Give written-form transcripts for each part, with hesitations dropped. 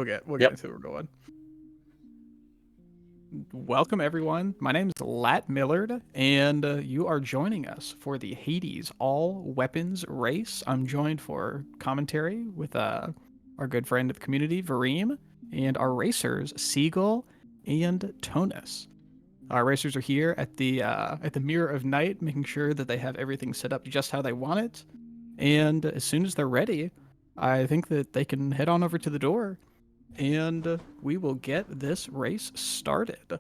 get into where we're going. Welcome everyone. My name is Latt Millard, and you are joining us for the Hades all weapons race. I'm joined for commentary with our good friend of the community, Vorime, and our racers, cgull and Tounis. Our racers are here at the Mirror of Night, making sure that they have everything set up just how they want it. And as soon as they're ready, I think that they can head on over to the door and we will get this race started.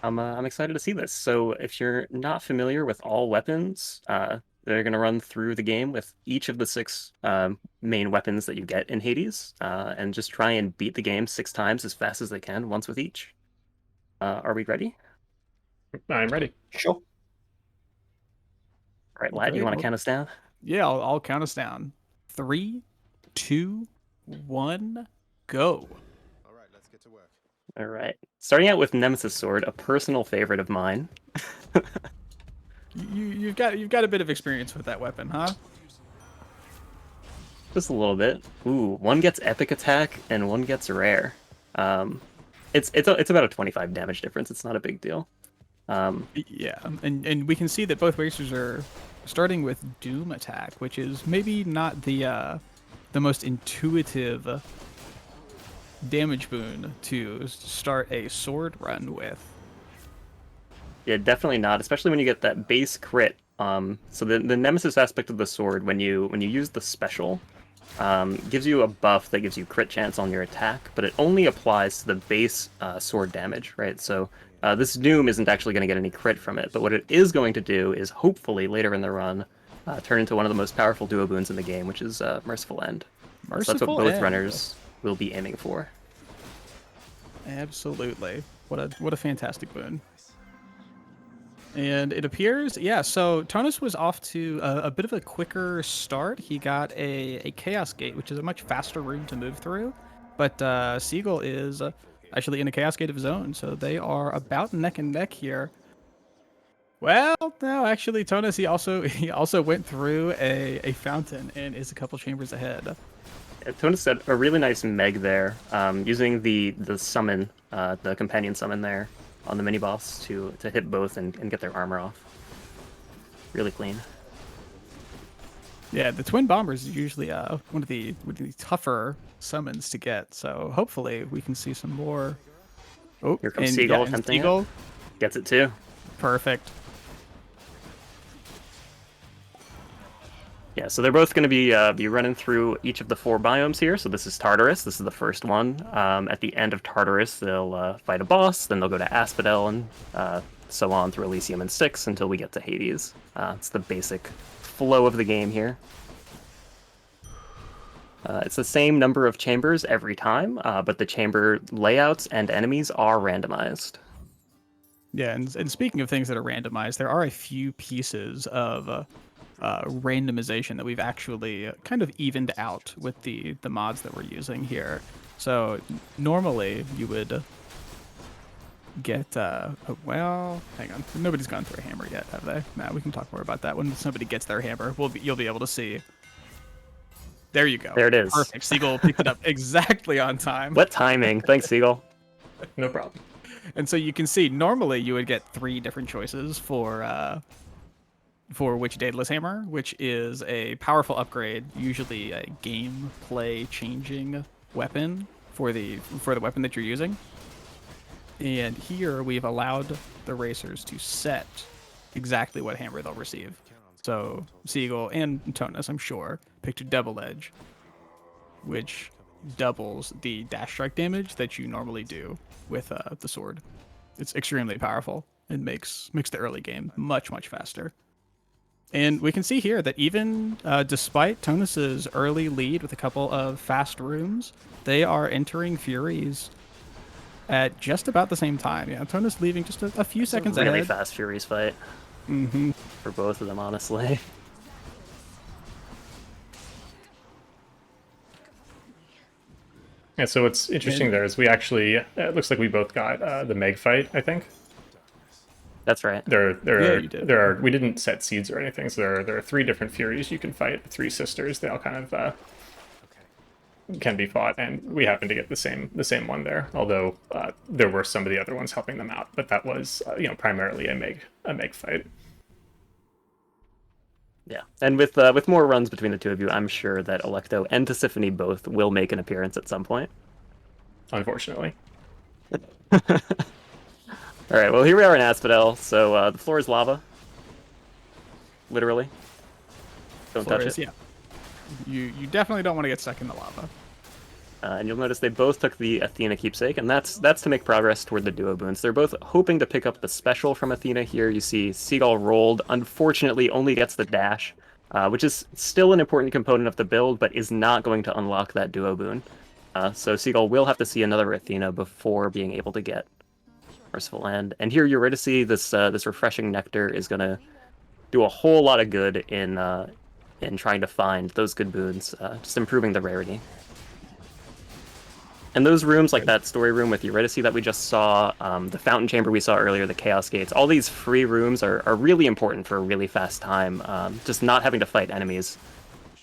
I'm excited to see this. So if you're not familiar with all weapons, they're going to run through the game with each of the 6 main weapons that you get in Hades, and just try and beat the game 6 times as fast as they can, once with each. Are we ready? I'm ready. Sure. All right, Latt, you want to count us down? Yeah, I'll count us down. 3, 2, 1, go. All right, let's get to work. All right. Starting out with Nemesis Sword, a personal favorite of mine. You've got a bit of experience with that weapon, huh? Just a little bit. Ooh, one gets epic attack and one gets rare. It's about a 25 damage difference. It's not a big deal. Yeah, and we can see that both racers are starting with Doom attack, which is maybe not the most intuitive damage boon to start a sword run with. Yeah, definitely not, especially when you get that base crit. So the Nemesis aspect of the sword, when you use the special, gives you a buff that gives you crit chance on your attack, but it only applies to the base sword damage, right? So this Doom isn't actually going to get any crit from it, but what it is going to do is hopefully later in the run turn into one of the most powerful duo boons in the game, which is Merciful End. So that's what both runners will be aiming for. Absolutely. What a fantastic boon. And it appears, yeah, so Tounis was off to a bit of a quicker start. He got a Chaos Gate, which is a much faster room to move through. But cgull is actually in a Chaos Gate of his own, so they are about neck and neck here. Well, no, actually, Tounis, he also went through a fountain and is a couple chambers ahead. Tounis said a really nice Meg there, using the summon, the companion summon there on the mini boss to hit both and get their armor off. Really clean. Yeah, the twin bombers is usually one of the tougher summons to get. So hopefully we can see some more. Oh, here comes cgull attempting it. Gets it too. Perfect. Yeah, so they're both going to be running through each of the 4 biomes here. So this is Tartarus. This is the first one. At the end of Tartarus, they'll fight a boss. Then they'll go to Asphodel and so on through Elysium and Styx until we get to Hades. It's the basic flow of the game here. It's the same number of chambers every time, but the chamber layouts and enemies are randomized. Yeah, and speaking of things that are randomized, there are a few pieces of randomization that we've actually kind of evened out with the mods that we're using here. So normally you would get well, hang on, nobody's gone through a hammer yet, have they? Nah, we can talk more about that when somebody gets their hammer. You'll be able to see. There you go. There it is. Perfect. cgull picked it up exactly on time. What timing? Thanks, cgull. No problem. And so you can see normally you would get 3 different choices for which Daedalus Hammer, which is a powerful upgrade, usually a gameplay changing weapon for the weapon that you're using. And here we've allowed the racers to set exactly what hammer they'll receive. So cgull and Tounis, I'm sure, picked a double edge, which doubles the dash strike damage that you normally do with the sword. It's extremely powerful and makes the early game much faster. And we can see here that even despite Tounis's early lead with a couple of fast rooms, they are entering Furies at just about the same time. Yeah, Tounis leaving just a few seconds ahead. Really fast Furies fight. For both of them, honestly. Yeah, so what's interesting there is we actually, it looks like we both got the Meg fight, I think. That's right. We didn't set seeds or anything, so there are 3 different Furies you can fight, 3 sisters. They all kind of can be fought, and we happen to get the same one there. Although there were some of the other ones helping them out, but that was primarily a Meg fight. Yeah, and with more runs between the two of you, I'm sure that Electo and Tisiphone both will make an appearance at some point. Unfortunately. All right, well, here we are in Asphodel, so the floor is lava. Literally. Don't touch it. Yeah. You definitely don't want to get stuck in the lava. And you'll notice they both took the Athena keepsake, and that's to make progress toward the duo boons. They're both hoping to pick up the special from Athena here. You see Cgull rolled, unfortunately only gets the dash, which is still an important component of the build, but is not going to unlock that duo boon. So Cgull will have to see another Athena before being able to get Merciful End. And here Eurydice, this refreshing nectar, is going to do a whole lot of good in trying to find those good boons, just improving the rarity. And those rooms, like that story room with Eurydice that we just saw, the fountain chamber we saw earlier, the Chaos Gates, all these free rooms are really important for a really fast time. Just not having to fight enemies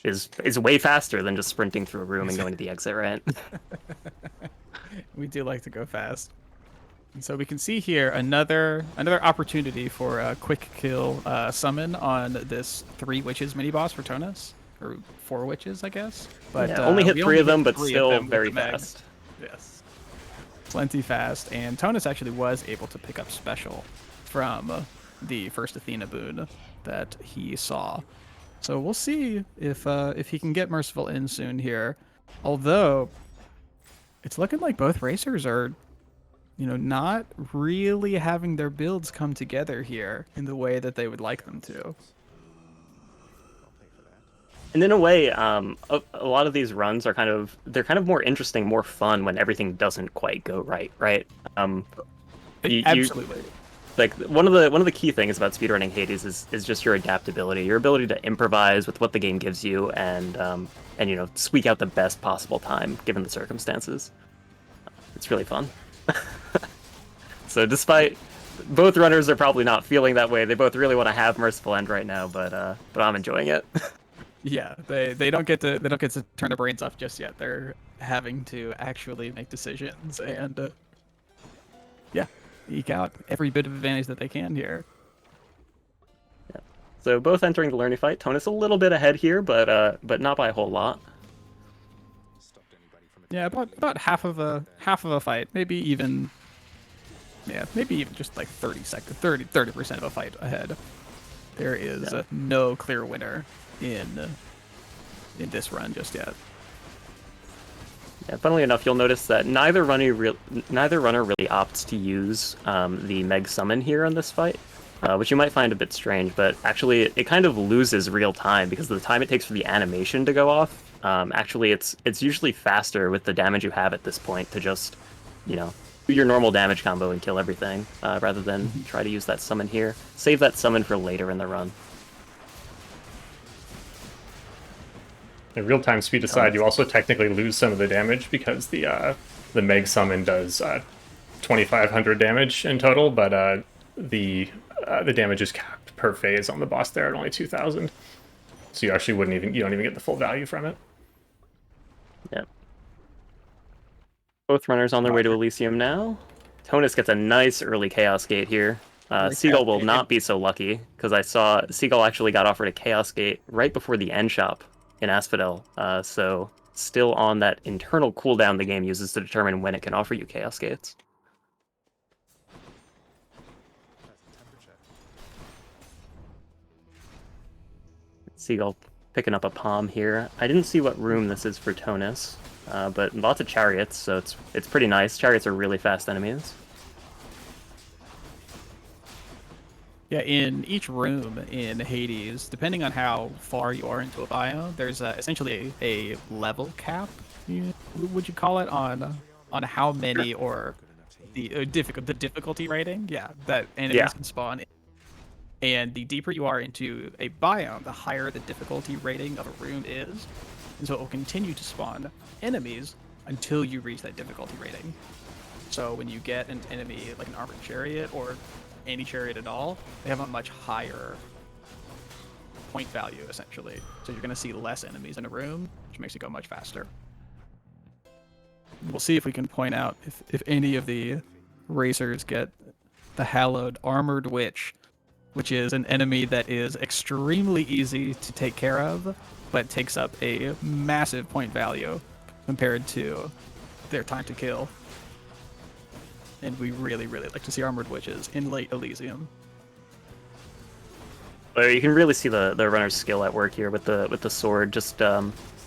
is way faster than just sprinting through a room and going to the exit, right? We do like to go fast. And so we can see here another opportunity for a quick kill summon on this 3 witches mini boss for Tounis, or 4 witches, I guess. But yeah, only hit we 3 of them, but three of still them with very the Meg. fast. Yes, plenty fast. And Tounis actually was able to pick up special from the first Athena boon that he saw. So we'll see if he can get Merciful in soon here. Although it's looking like both racers are, not really having their builds come together here in the way that they would like them to. And in a way, a lot of these runs are kind of more interesting, more fun when everything doesn't quite go right, right? Absolutely. Like one of the key things about speedrunning Hades is just your adaptability, your ability to improvise with what the game gives you, and squeak out the best possible time given the circumstances. It's really fun. So despite both runners are probably not feeling that way, they both really want to have Merciful End right now, but I'm enjoying it. Yeah, they don't get to turn their brains off just yet. They're having to actually make decisions and eke out every bit of advantage that they can here. Yeah. So both entering the Lernie fight. Tounis a little bit ahead here, but not by a whole lot. Yeah, about half of a fight, maybe even just like 30% of a fight ahead. There is no clear winner in this run just yet. Yeah, funnily enough, you'll notice that neither runner really opts to use the Meg summon here in this fight, which you might find a bit strange, but actually it kind of loses real time because of the time it takes for the animation to go off. Actually, it's usually faster with the damage you have at this point to just, do your normal damage combo and kill everything, rather than try to use that summon here. Save that summon for later in the run. The real-time speed aside, you also technically lose some of the damage because the Meg summon does 2,500 damage in total, but the damage is capped per phase on the boss there at only 2,000. So you actually you don't even get the full value from it. Yeah. Both runners on their way to Elysium now. Tounis gets a nice early Chaos Gate here. Cgull will not be so lucky, because I saw Cgull actually got offered a Chaos Gate right before the end shop in Asphodel, so still on that internal cooldown the game uses to determine when it can offer you Chaos Gates. Cgull picking up a palm here. I didn't see what room this is for Tounis, but lots of chariots, so it's pretty nice. Chariots are really fast enemies. Yeah, in each room in Hades, depending on how far you are into a biome, there's essentially a level cap, would you call it, on how many or the difficulty rating, that enemies can spawn in. And the deeper you are into a biome, the higher the difficulty rating of a room is, and so it will continue to spawn enemies until you reach that difficulty rating. So when you get an enemy like an armored chariot or any chariot at all, they have a much higher point value, essentially. So you're going to see less enemies in a room, which makes it go much faster. we'll see if we can point out if any of the racers get the hallowed armored witch, which is an enemy that is extremely easy to take care of, but takes up a massive point value compared to their time to kill. And we really, really like to see armored witches in late Elysium. But you can really see the runner's skill at work here with the sword, just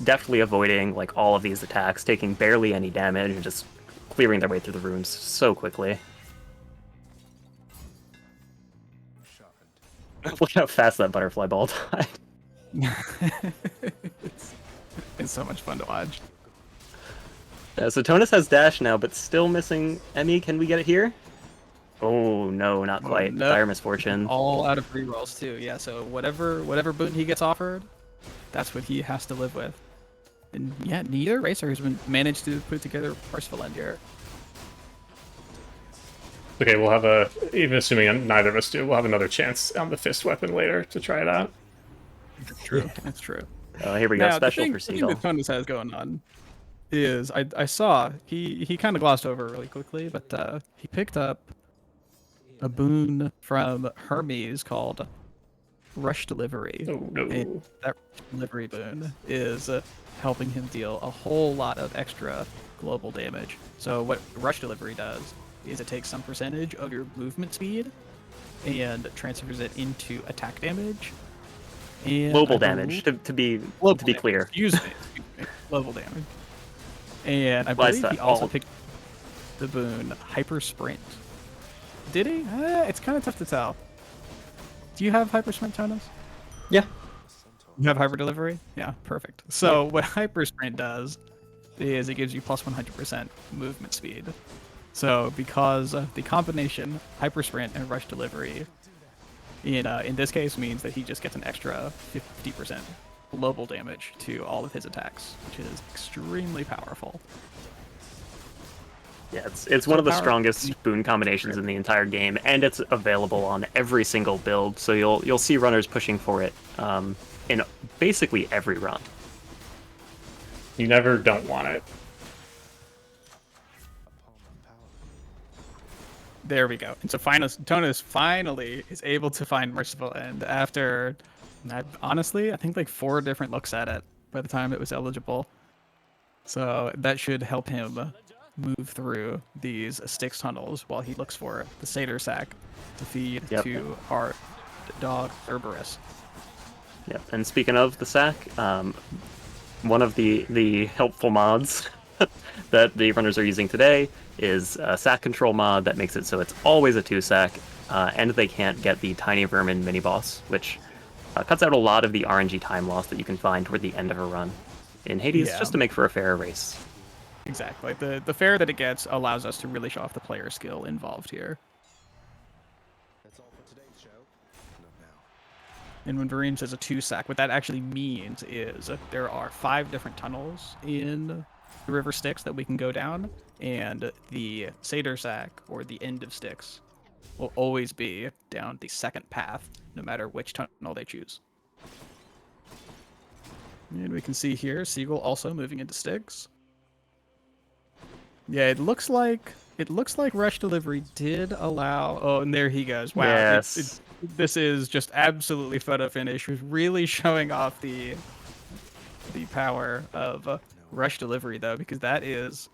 deftly avoiding like all of these attacks, taking barely any damage, and just clearing their way through the runes so quickly. Look how fast that butterfly ball died. It's so much fun to watch. So Tounis has dash now, but still missing Emmy. Can we get it here? Oh no, not quite. no. Dire misfortune. All out of free rolls too. Yeah, so whatever boon he gets offered, that's what he has to live with. And yeah, neither racer has managed to put together Asphodel and Lernie. Okay, we'll have even assuming neither of us do, we'll have another chance on the fist weapon later to try it out. True. That's true. Oh, here we go. Now, Special for the thing Seagull. that Tounis has going on is I saw he kind of glossed over really quickly, but he picked up a boon from Hermes called Rush Delivery. Oh no. And that Rush Delivery boon is helping him deal a whole lot of extra global damage. So what Rush Delivery does is it takes some percentage of your movement speed and transfers it into attack damage. And Global damage, to be clear. Excuse me. Global damage. And I Why is believe that he also all? picked the boon Hyper Sprint. Did he? It's kind of tough to tell. Do you have Hyper Sprint, Tounis? Yeah. You have Hyper Delivery? Yeah, perfect. So what Hyper Sprint does is it gives you plus 100% movement speed. So because the combination Hyper Sprint and Rush Delivery in this case means that he just gets an extra 50% global damage to all of his attacks, which is extremely powerful. Yeah, it's one of the powerful. strongest boon combinations in the entire game, and it's available on every single build. So you'll see runners pushing for it in basically every run. You never don't want it. There we go. And so Tounis finally is able to find Merciful End after, honestly, I think like 4 different looks at it by the time it was eligible. So that should help him move through these Styx tunnels while he looks for the Satyr sack to feed to our dog Cerberus. Yep. And speaking of the sack, one of the helpful mods that the runners are using today is a sack control mod that makes it so it's always a 2-sack, and they can't get the tiny vermin mini boss, which cuts out a lot of the RNG time loss that you can find toward the end of a run in Hades, just to make for a fairer race. Exactly. The fare that it gets allows us to really show off the player skill involved here. That's all for today's show. Not now. And when Vorime says a 2-sack, what that actually means is there are 5 different tunnels in the River Styx that we can go down, and the Satyr sack, or the end of Styx, will always be down the second path, no matter which tunnel they choose. And we can see here, Seagull also moving into Styx. Yeah, it looks like Rush Delivery did allow. Oh, and there he goes. Wow, Yes. this is just absolutely photo finish. Who's really showing off the power of Rush Delivery, though, because that is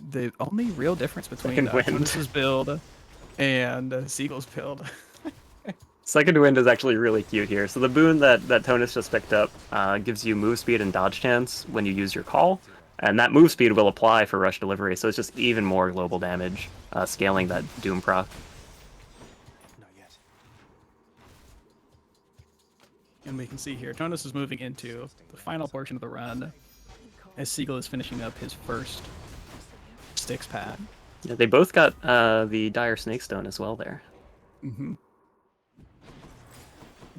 the only real difference between Second wind. Tounis's build and Seagull's build. Second Wind is actually really cute here. So the boon that Tounis just picked up gives you move speed and dodge chance when you use your call, and that move speed will apply for Rush Delivery, so it's just even more global damage, scaling that Doom proc. Not yet. And we can see here, Tounis is moving into the final portion of the run as Seagull is finishing up his first Styx pad. Yeah, they both got the Dire Snake Stone as well there. Mm-hmm.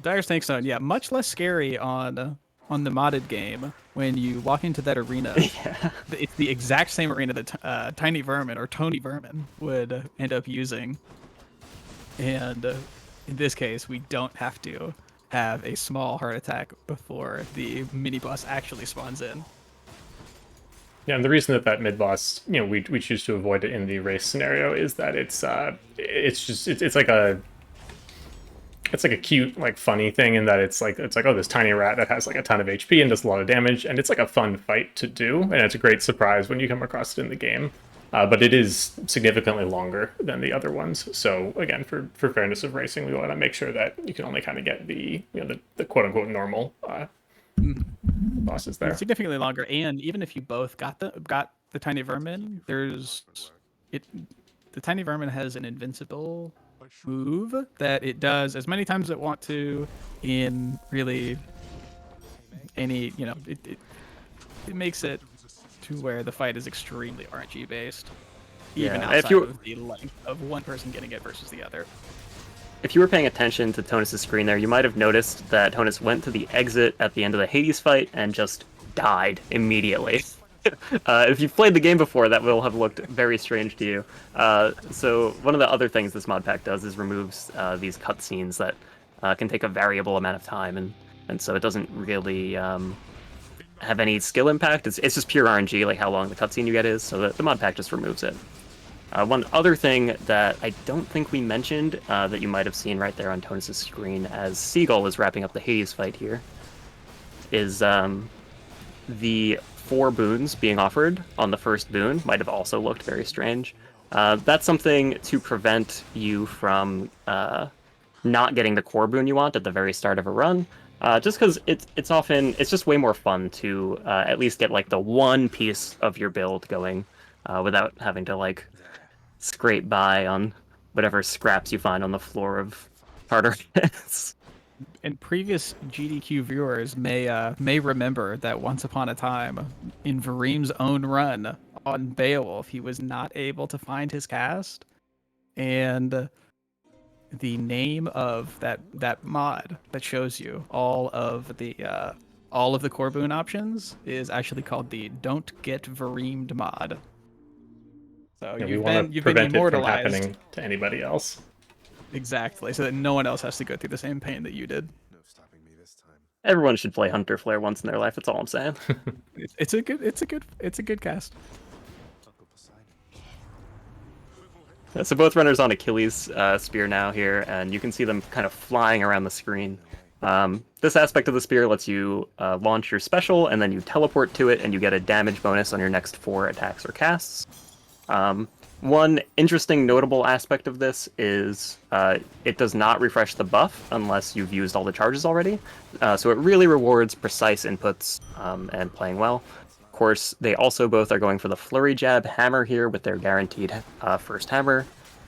Dire Snake Stone, yeah, much less scary on the modded game. When you walk into that arena, Yeah. it's the exact same arena that Tiny Vermin or Tony Vermin would end up using. And in this case, we don't have to have a small heart attack before the mini boss actually spawns in. Yeah, and the reason that mid boss, we choose to avoid it in the race scenario is that it's like a cute, like funny thing in that it's like, oh, this tiny rat that has like a ton of HP and does a lot of damage, and it's like a fun fight to do, and it's a great surprise when you come across it in the game. But it is significantly longer than the other ones. So again, for fairness of racing, we want to make sure that you can only kind of get the quote unquote normal bosses there. It's significantly longer, and even if you both got the tiny vermin, the tiny vermin has an invincible move that it does as many times as it want to in really any, it makes it to where the fight is extremely RNG based, even Yeah, outside of the length of one person getting it versus the other. If you were paying attention to Tounis' screen there, you might have noticed that Tounis went to the exit at the end of the Hades fight and just died immediately. If you've played the game before, that will have looked very strange to you. So one of the other things this mod pack does is removes these cutscenes that can take a variable amount of time, and so it doesn't really have any skill impact. It's just pure RNG, like how long the cutscene you get is, so the mod pack just removes it. One other thing that I don't think we mentioned that you might have seen right there on Tounis' screen as cgull is wrapping up the Hades fight here is the 4 boons being offered on the first boon might have also looked very strange. That's something to prevent you from not getting the core boon you want at the very start of a run. Just because it's just way more fun to at least get like the one piece of your build going without having to like scrape by on whatever scraps you find on the floor of Tartarus. And previous GDQ viewers may remember that once upon a time, in Varime's own run on Beowulf, he was not able to find his cast, and the name of that mod that shows you all of the core boon options is actually called the "Don't Get Varimed" mod. So We want to you've been prevent it from immortalized. happening to anybody else. Exactly, so that no one else has to go through the same pain that you did. No stopping me this time. Everyone should play Hunter Flare once in their life. That's all I'm saying. It's a good cast. Uncle Poseidon. So both runners on Achilles' spear now here, and you can see them kind of flying around the screen. This aspect of the spear lets you launch your special, and then you teleport to it, and you get a damage bonus on your next 4 attacks or casts. One interesting notable aspect of this is it does not refresh the buff unless you've used all the charges already. So it really rewards precise inputs and playing well. Of course, they also both are going for the Flurry Jab hammer here with their guaranteed first hammer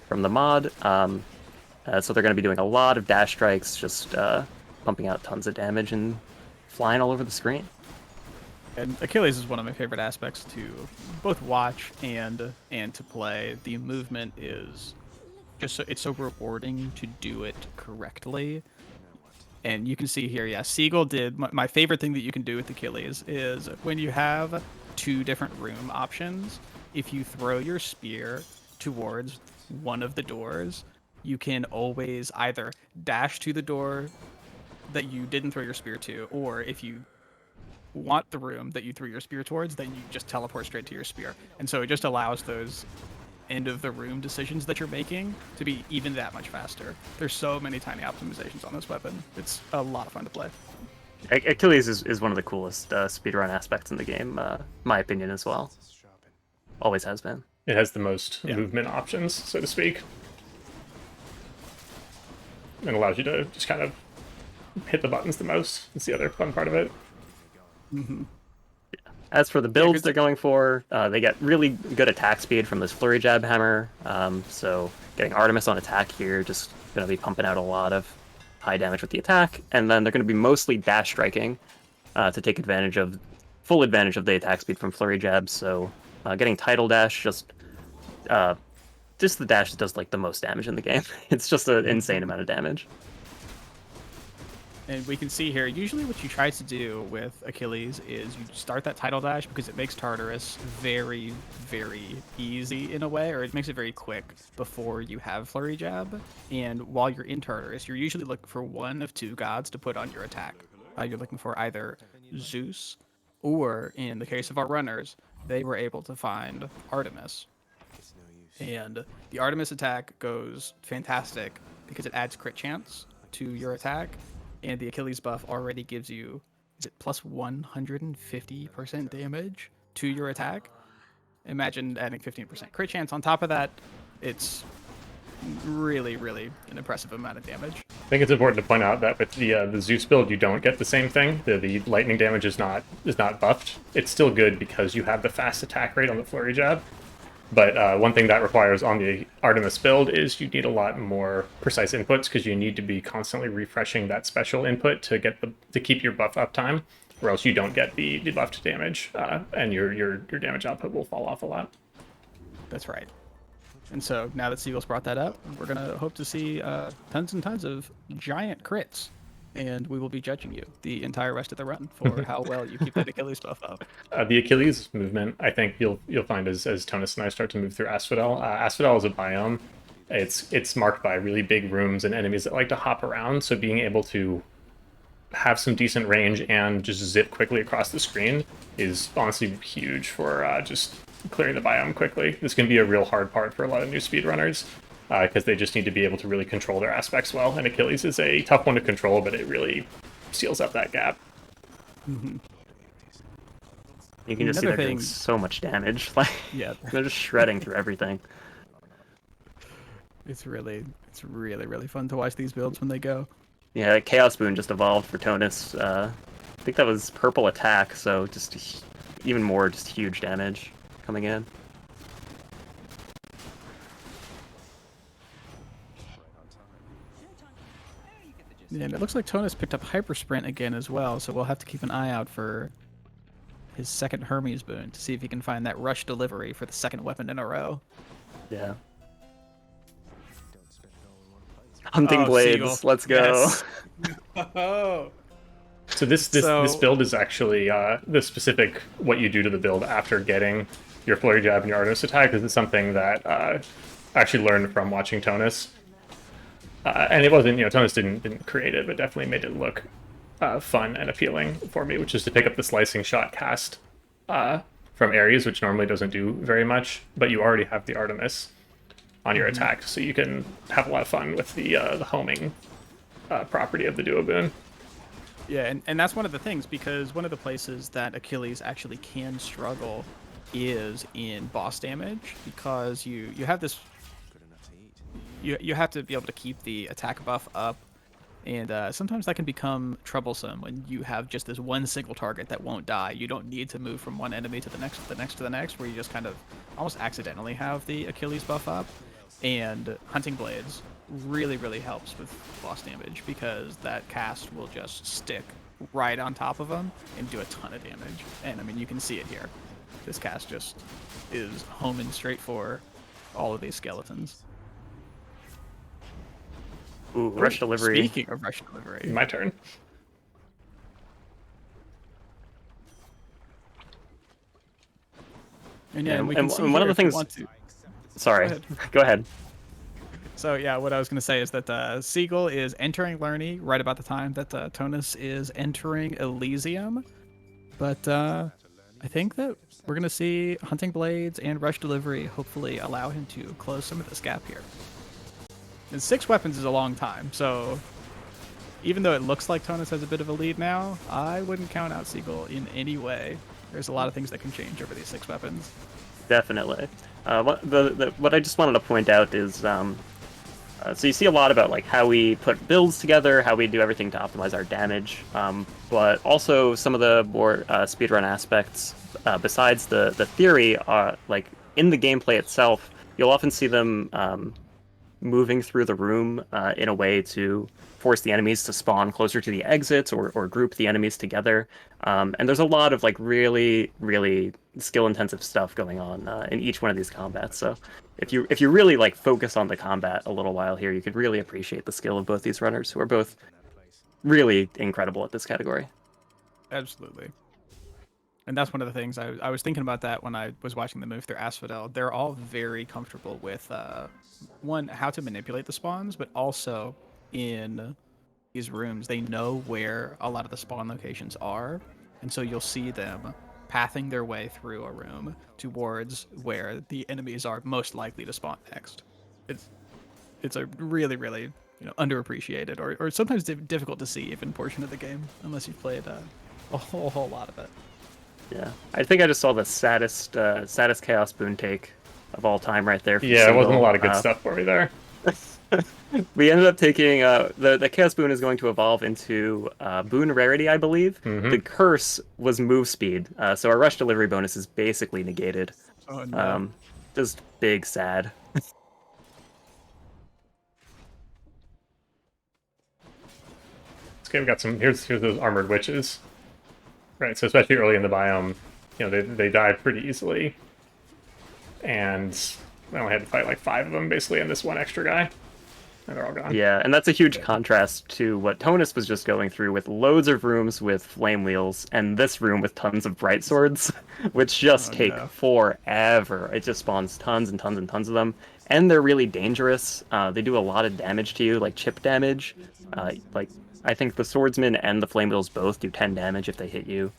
from the mod. So they're going to be doing a lot of dash strikes, just pumping out tons of damage and flying all over the screen. And Achilles is one of my favorite aspects to both watch and to play. The movement is just it's so rewarding to do it correctly. And you can see here, yeah, Seagull did my favorite thing that you can do with Achilles is when you have 2 different room options, if you throw your spear towards one of the doors, you can always either dash to the door that you didn't throw your spear to, or if you want the room that you threw your spear towards, then you just teleport straight to your spear. And so it just allows those end of the room decisions that you're making to be even that much faster. There's so many tiny optimizations on this weapon. It's a lot of fun to play. Achilles is one of the coolest speedrun aspects in the game, my opinion as well. Always has been. It has the most movement options, so to speak. And allows you to just kind of hit the buttons the most. It's the other fun part of it. Mm-hmm. As for the builds they're going for, they get really good attack speed from this Flurry Jab hammer. So getting Artemis on attack here, just going to be pumping out a lot of high damage with the attack. And then they're going to be mostly dash striking to take full advantage of the attack speed from Flurry Jabs. So getting Tidal Dash, just the dash that does like the most damage in the game. It's just an insane amount of damage. And we can see here, usually what you try to do with Achilles is you start that tidal dash because it makes Tartarus very, very easy in a way, or it makes it very quick before you have Flurry Jab. And while you're in Tartarus, you're usually looking for one of 2 gods to put on your attack. You're looking for either Zeus, or in the case of our runners, they were able to find Artemis. It's no use. And the Artemis attack goes fantastic because it adds crit chance to your attack, and the Achilles buff already gives you, is it plus 150% damage to your attack? Imagine adding 15% crit chance on top of that. It's really, really an impressive amount of damage. I think it's important to point out that with the Zeus build, you don't get the same thing. The lightning damage is not buffed. It's still good because you have the fast attack rate on the flurry jab. But one thing that requires on the Artemis build is you need a lot more precise inputs because you need to be constantly refreshing that special input to get to keep your buff uptime, or else you don't get the buffed damage, and your damage output will fall off a lot. That's right. And so now that Seagull's brought that up, we're going to hope to see tons and tons of giant crits. And we will be judging you the entire rest of the run for how well you keep that Achilles buff up. The Achilles movement, I think you'll find as Tounis and I start to move through Asphodel. Asphodel is a biome. It's marked by really big rooms and enemies that like to hop around. So being able to have some decent range and just zip quickly across the screen is honestly huge for just clearing the biome quickly. This can be a real hard part for a lot of new speedrunners. Because they just need to be able to really control their aspects well. And Achilles is a tough one to control, but it really seals up that gap. Mm-hmm. You can just see they're doing so much damage. Like, yeah, they're just shredding through everything. It's really fun to watch these builds when they go. Yeah, Chaos Boon just evolved for Tounis. I think that was purple attack, so just even more just huge damage coming in. Yeah, and it looks like Tounis picked up Hyper Sprint again as well, so we'll have to keep an eye out for his second Hermes boon to see if he can find that rush delivery for the second weapon in a row. Yeah. Don't spend it all in one place. Hunting blades, Seagull. let's go. Yes. Oh. So this build is actually the specific what you do to the build after getting your flurry jab and your Artemis attack. This is something that I actually learned from watching Tounis. And it wasn't, Tounis didn't create it, but definitely made it look fun and appealing for me, which is to pick up the slicing shot cast from Ares, which normally doesn't do very much, but you already have the Artemis on your attack, so you can have a lot of fun with the homing property of the duo boon. Yeah, and that's one of the things, because one of the places that Achilles actually can struggle is in boss damage, because you have this... Good enough to eat. You have to be able to keep the attack buff up, and sometimes that can become troublesome when you have just this one single target that won't die. You don't need to move from one enemy to the next, to the next, to the next, where you just kind of almost accidentally have the Achilles buff up. And Hunting Blades really helps with boss damage, because that cast will just stick right on top of them and do a ton of damage. And I mean, you can see it here. This cast just is homing straight for all of these skeletons. Ooh, rush delivery. Speaking of rush delivery, My turn. and yeah, and we can and see one here of the if you things. want to. Sorry, go ahead. So yeah, what I was going to say is that Seagull is entering Lernie right about the time that Tounis is entering Elysium. But I think that we're going to see Hunting Blades and Rush Delivery hopefully allow him to close some of this gap here. And 6 weapons is a long time, so even though it looks like Tounis has a bit of a lead now, I wouldn't count out Seagull in any way. There's a lot of things that can change over these 6 weapons. Definitely. What I just wanted to point out is, so you see a lot about like how we put builds together, how we do everything to optimize our damage, but also some of the more speedrun aspects. Besides the theory, like in the gameplay itself, you'll often see them moving through the room in a way to force the enemies to spawn closer to the exits or group the enemies together. And there's a lot of like really skill-intensive stuff going on in each one of these combats. So if you really like focus on the combat a little while here, you could really appreciate the skill of both these runners, who are both really incredible at this category. Absolutely. And that's one of the things I was thinking about that when I was watching the move through Asphodel. They're all very comfortable with one, how to manipulate the spawns, but also in these rooms they know where a lot of the spawn locations are, and so you'll see them pathing their way through a room towards where the enemies are most likely to spawn next. It's a really, really underappreciated or sometimes difficult to see even portion of the game unless you've played a whole lot of it. Yeah, I think I just saw the saddest Chaos Boon take of all time right there. Yeah, it wasn't a lot of good stuff for me there. We ended up taking the Chaos Boon is going to evolve into Boon Rarity, I believe. Mm-hmm. The curse was move speed, so our rush delivery bonus is basically negated. Oh no. Just big sad. Okay, we got some. Here's those armored witches. Right, so especially early in the biome, they die pretty easily, and I only had to fight like 5 of them basically, and this one extra guy, and they're all gone. Yeah, and that's a huge contrast to what Tounis was just going through with loads of rooms with flame wheels, and this room with tons of bright swords, which just take forever. It just spawns tons and tons and tons of them, and they're really dangerous. They do a lot of damage to you, like chip damage. Like I think the swordsman and the flame wheels both do 10 damage if they hit you.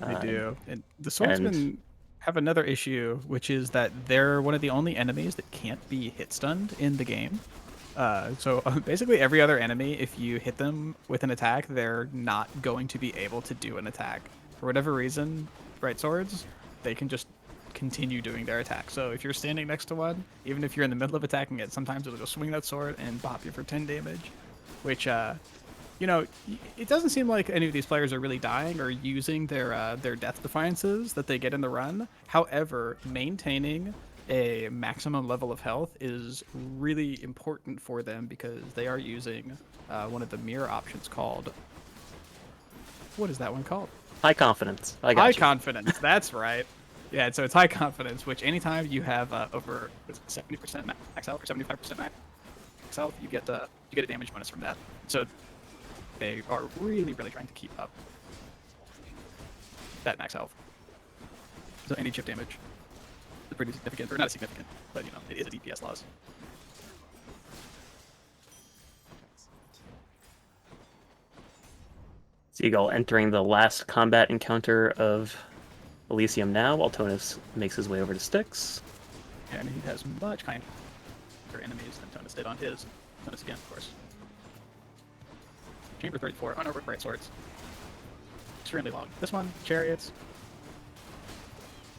They do, and the swordsmen have another issue, which is that they're one of the only enemies that can't be hit stunned in the game. So basically every other enemy, if you hit them with an attack, they're not going to be able to do an attack. For whatever reason, bright swords, they can just continue doing their attack. So if you're standing next to one, even if you're in the middle of attacking it, sometimes it'll just swing that sword and bop you for 10 damage, which, it doesn't seem like any of these players are really dying or using their death defiances that they get in the run. However, maintaining a maximum level of health is really important for them because they are using one of the mirror options called... What is that one called? High confidence. High confidence, that's right. Yeah, so it's high confidence, which anytime you have over 70% max health or 75% max health, you get a damage bonus from that. So they are really, really trying to keep up that max health. So any chip damage is pretty significant, or not significant, but it is a DPS loss. Seagull entering the last combat encounter of Elysium now, while Tounis makes his way over to Styx. And he has much kinder enemies than Tounis did on his. Tounis again, of course. Chamber 34, unovered bright swords. Extremely long. This one, chariots.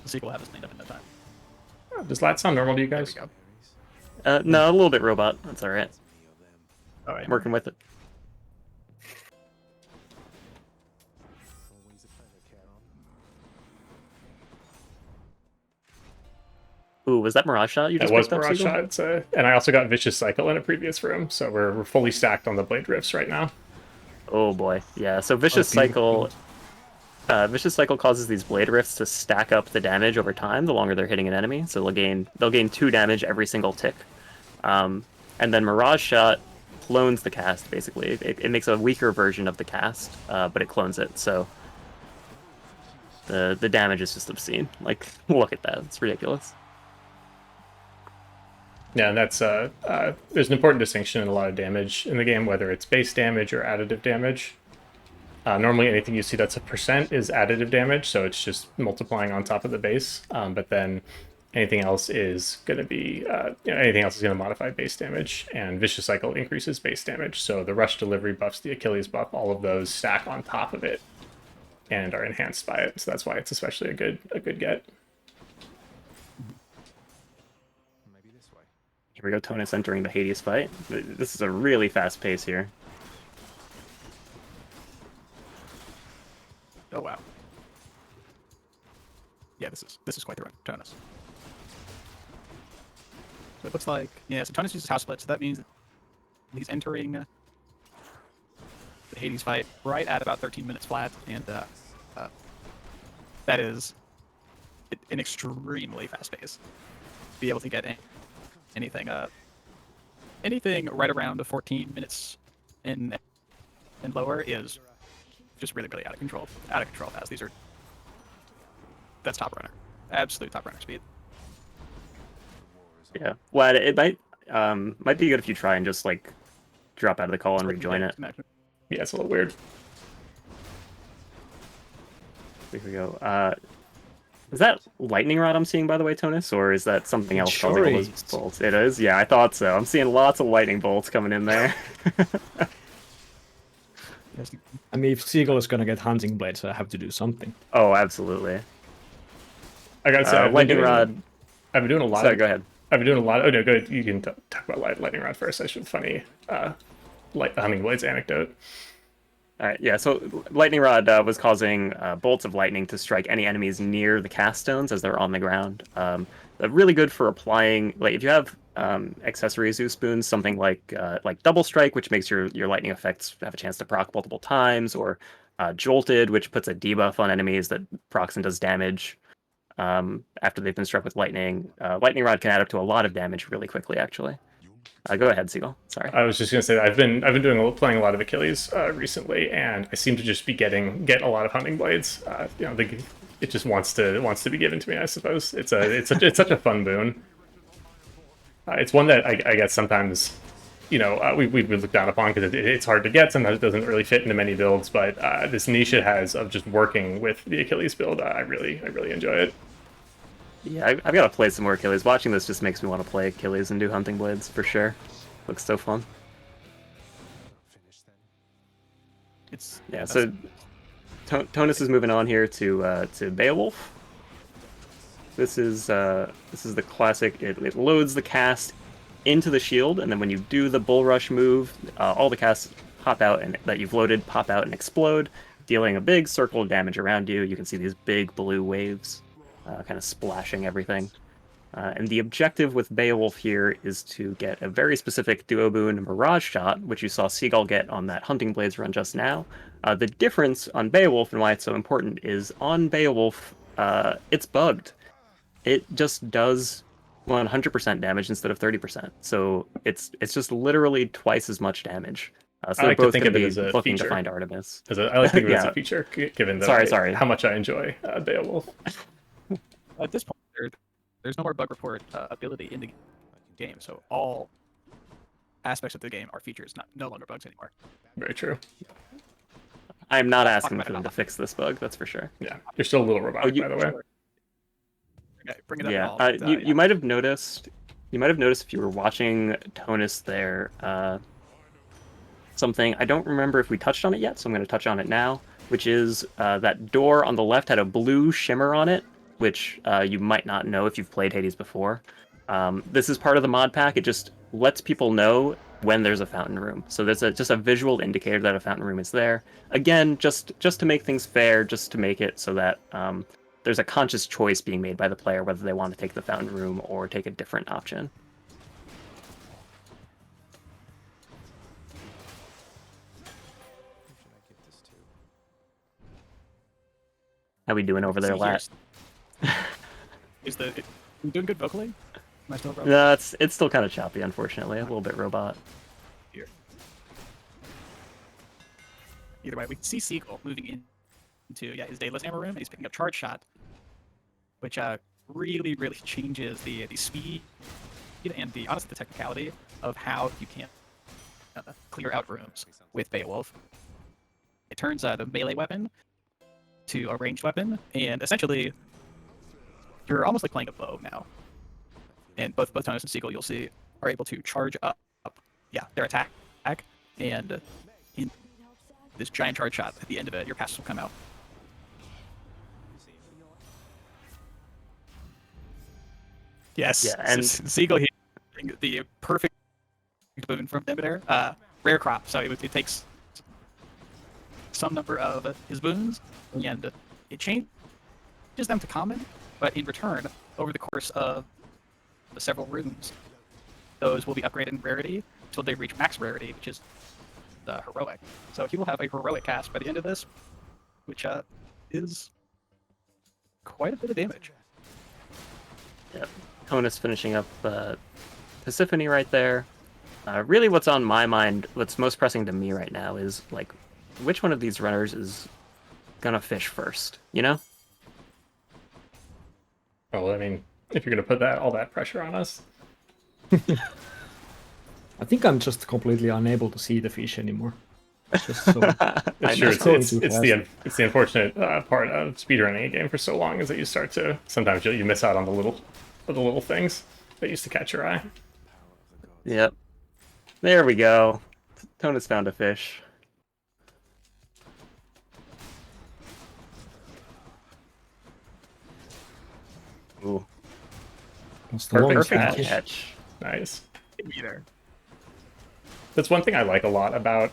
The sequel will have us cleaned up in no time. Does Latt sound normal to you guys? There we go. No, a little bit robot. That's alright. All right. I'm working with it. Ooh, was that Mirage Shot you just That was picked up, Mirage Seagull? Shot, and I also got Vicious Cycle in a previous room, so we're fully stacked on the Blade Rifts right now. Oh boy, yeah. So Vicious Cycle causes these Blade Rifts to stack up the damage over time the longer they're hitting an enemy. So they'll gain 2 damage every single tick. And then Mirage Shot clones the cast basically. It makes a weaker version of the cast, but it clones it. So the damage is just obscene. Like, look at that. It's ridiculous. Yeah, and that's there's an important distinction in a lot of damage in the game, whether it's base damage or additive damage. Normally, anything you see that's a percent is additive damage, so it's just multiplying on top of the base. But then anything else is going to be anything else is going to modify base damage, and Vicious Cycle increases base damage. So the rush delivery buffs, the Achilles buff, all of those stack on top of it and are enhanced by it. So that's why it's especially a good get. Here we go, Tounis entering the Hades fight. This is a really fast pace here. Oh wow. Yeah, this is quite the run, Tounis. So it looks like so Tounis uses house split, so that means he's entering the Hades fight right at about 13 minutes flat, and that is an extremely fast pace. Be able to get anything right around the 14 minutes and lower is just really, really out of control fast. That's top runner, absolute top runner speed. Yeah, well, it might be good if you try and just like drop out of the call and rejoin it. Yeah, it's a little weird. Here we go. Is that lightning rod I'm seeing, by the way, Tounis, or is that something else Sure causing all those is. bolts? It is. Yeah, I thought so. I'm seeing lots of lightning bolts coming in there. I mean, if Seagull is gonna get hunting blades, I have to do something. Oh, absolutely. I gotta say, Lightning rod. I've been doing a lot Sorry, of. go ahead. I've been doing a lot. Oh no, go ahead. You can talk about lightning rod first. I should funny, hunting blades anecdote. All right, yeah. So lightning rod was causing bolts of lightning to strike any enemies near the cast stones as they're on the ground. They're really good for applying. Like if you have accessory Zeus spoons, something like double strike, which makes your lightning effects have a chance to proc multiple times, or jolted, which puts a debuff on enemies that procs and does damage after they've been struck with lightning. Lightning rod can add up to a lot of damage really quickly, actually. Go ahead, Seagull. Sorry. I was just gonna say that I've been playing a lot of Achilles recently, and I seem to just be get a lot of hunting blades. It just wants to be given to me. I suppose it's such a fun boon. It's one that I guess sometimes, we look down upon because it's hard to get. Sometimes it doesn't really fit into many builds, but this niche it has of just working with the Achilles build, I really enjoy it. Yeah, I've got to play some more Achilles. Watching this just makes me want to play Achilles and do hunting blades for sure. Looks so fun. It's Yeah. So Tounis is moving on here to Beowulf. This is the classic. It loads the cast into the shield, and then when you do the bull rush move, all the casts pop out and that you've loaded pop out and explode, dealing a big circle of damage around you. You can see these big blue waves. Kind of splashing everything. And the objective with Beowulf here is to get a very specific duo boon Mirage Shot, which you saw Seagull get on that Hunting Blades run just now. The difference on Beowulf and why it's so important is on Beowulf, it's bugged. It just does 100% damage instead of 30%. So it's just literally twice as much damage. So I like they're to both think going of to it be as a looking feature. to find Artemis. I like to think of it as Yeah. a feature, given that Sorry. how much I enjoy Beowulf. at this point there's no more bug report ability in the game, so all aspects of the game are features, no longer bugs anymore. Very true. I'm not asking about for it them to fix this bug, that's for sure. Yeah, you're still a little robotic, by the way. Okay, bring it up. Yeah, at all, but, you might have noticed. You might have noticed if you were watching Tounis there. Something I don't remember if we touched on it yet, so I'm going to touch on it now. Which is that door on the left had a blue shimmer on it, which you might not know if you've played Hades before. This is part of the mod pack. It just lets people know when there's a fountain room. So there's just a visual indicator that a fountain room is there. Again, just to make things fair, just to make it so that there's a conscious choice being made by the player whether they want to take the fountain room or take a different option. How we doing over there, Latt? You doing good vocally? Am I still robot? No, it's still kind of choppy, unfortunately. A little bit robot. Here. Either way, we can see Seagull moving into his Daedalus Hammer room, and he's picking up Charge Shot, which really changes the speed and the technicality of how you can clear out rooms with Beowulf. It turns the melee weapon to a ranged weapon, and essentially you're almost like playing a bow now. And both Tounis and Seagull, you'll see, are able to charge up their attack, and in this giant charge shot at the end of it, your casts will come out. Yes, Yeah, and Seagull here, the perfect boon from Demeter, rare crop. So it takes some number of his boons, and it changes them to common, but in return, over the course of the several rooms, those will be upgraded in rarity until they reach max rarity, which is the heroic. So he will have a heroic cast by the end of this, which is quite a bit of damage. Yep. Tounis finishing up Persephone right there. Really what's on my mind, what's most pressing to me right now is, like, which one of these runners is gonna fish first, you know? Well, I mean, if you're going to put all that pressure on us. I think I'm just completely unable to see the fish anymore. It's just so It's know. true. It's, so it's the unfortunate part of speedrunning a game for so long is that you start to sometimes you miss out on the little things that used to catch your eye. Yep. There we go. Tounis found a fish. Ooh, it's the longest perfect catch. catch. Nice. Either. That's one thing I like a lot about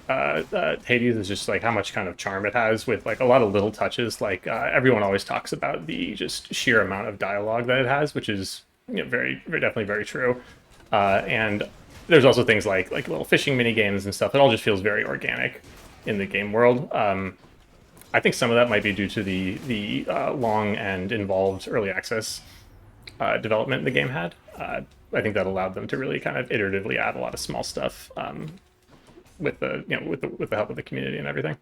Hades is just like how much kind of charm it has with like a lot of little touches. Like everyone always talks about the just sheer amount of dialogue that it has, which is very, very definitely very true. And there's also things like little fishing mini games and stuff. It all just feels very organic in the game world. I think some of that might be due to the long and involved early access development the game had. I think that allowed them to really kind of iteratively add a lot of small stuff with the with the help of the community and everything.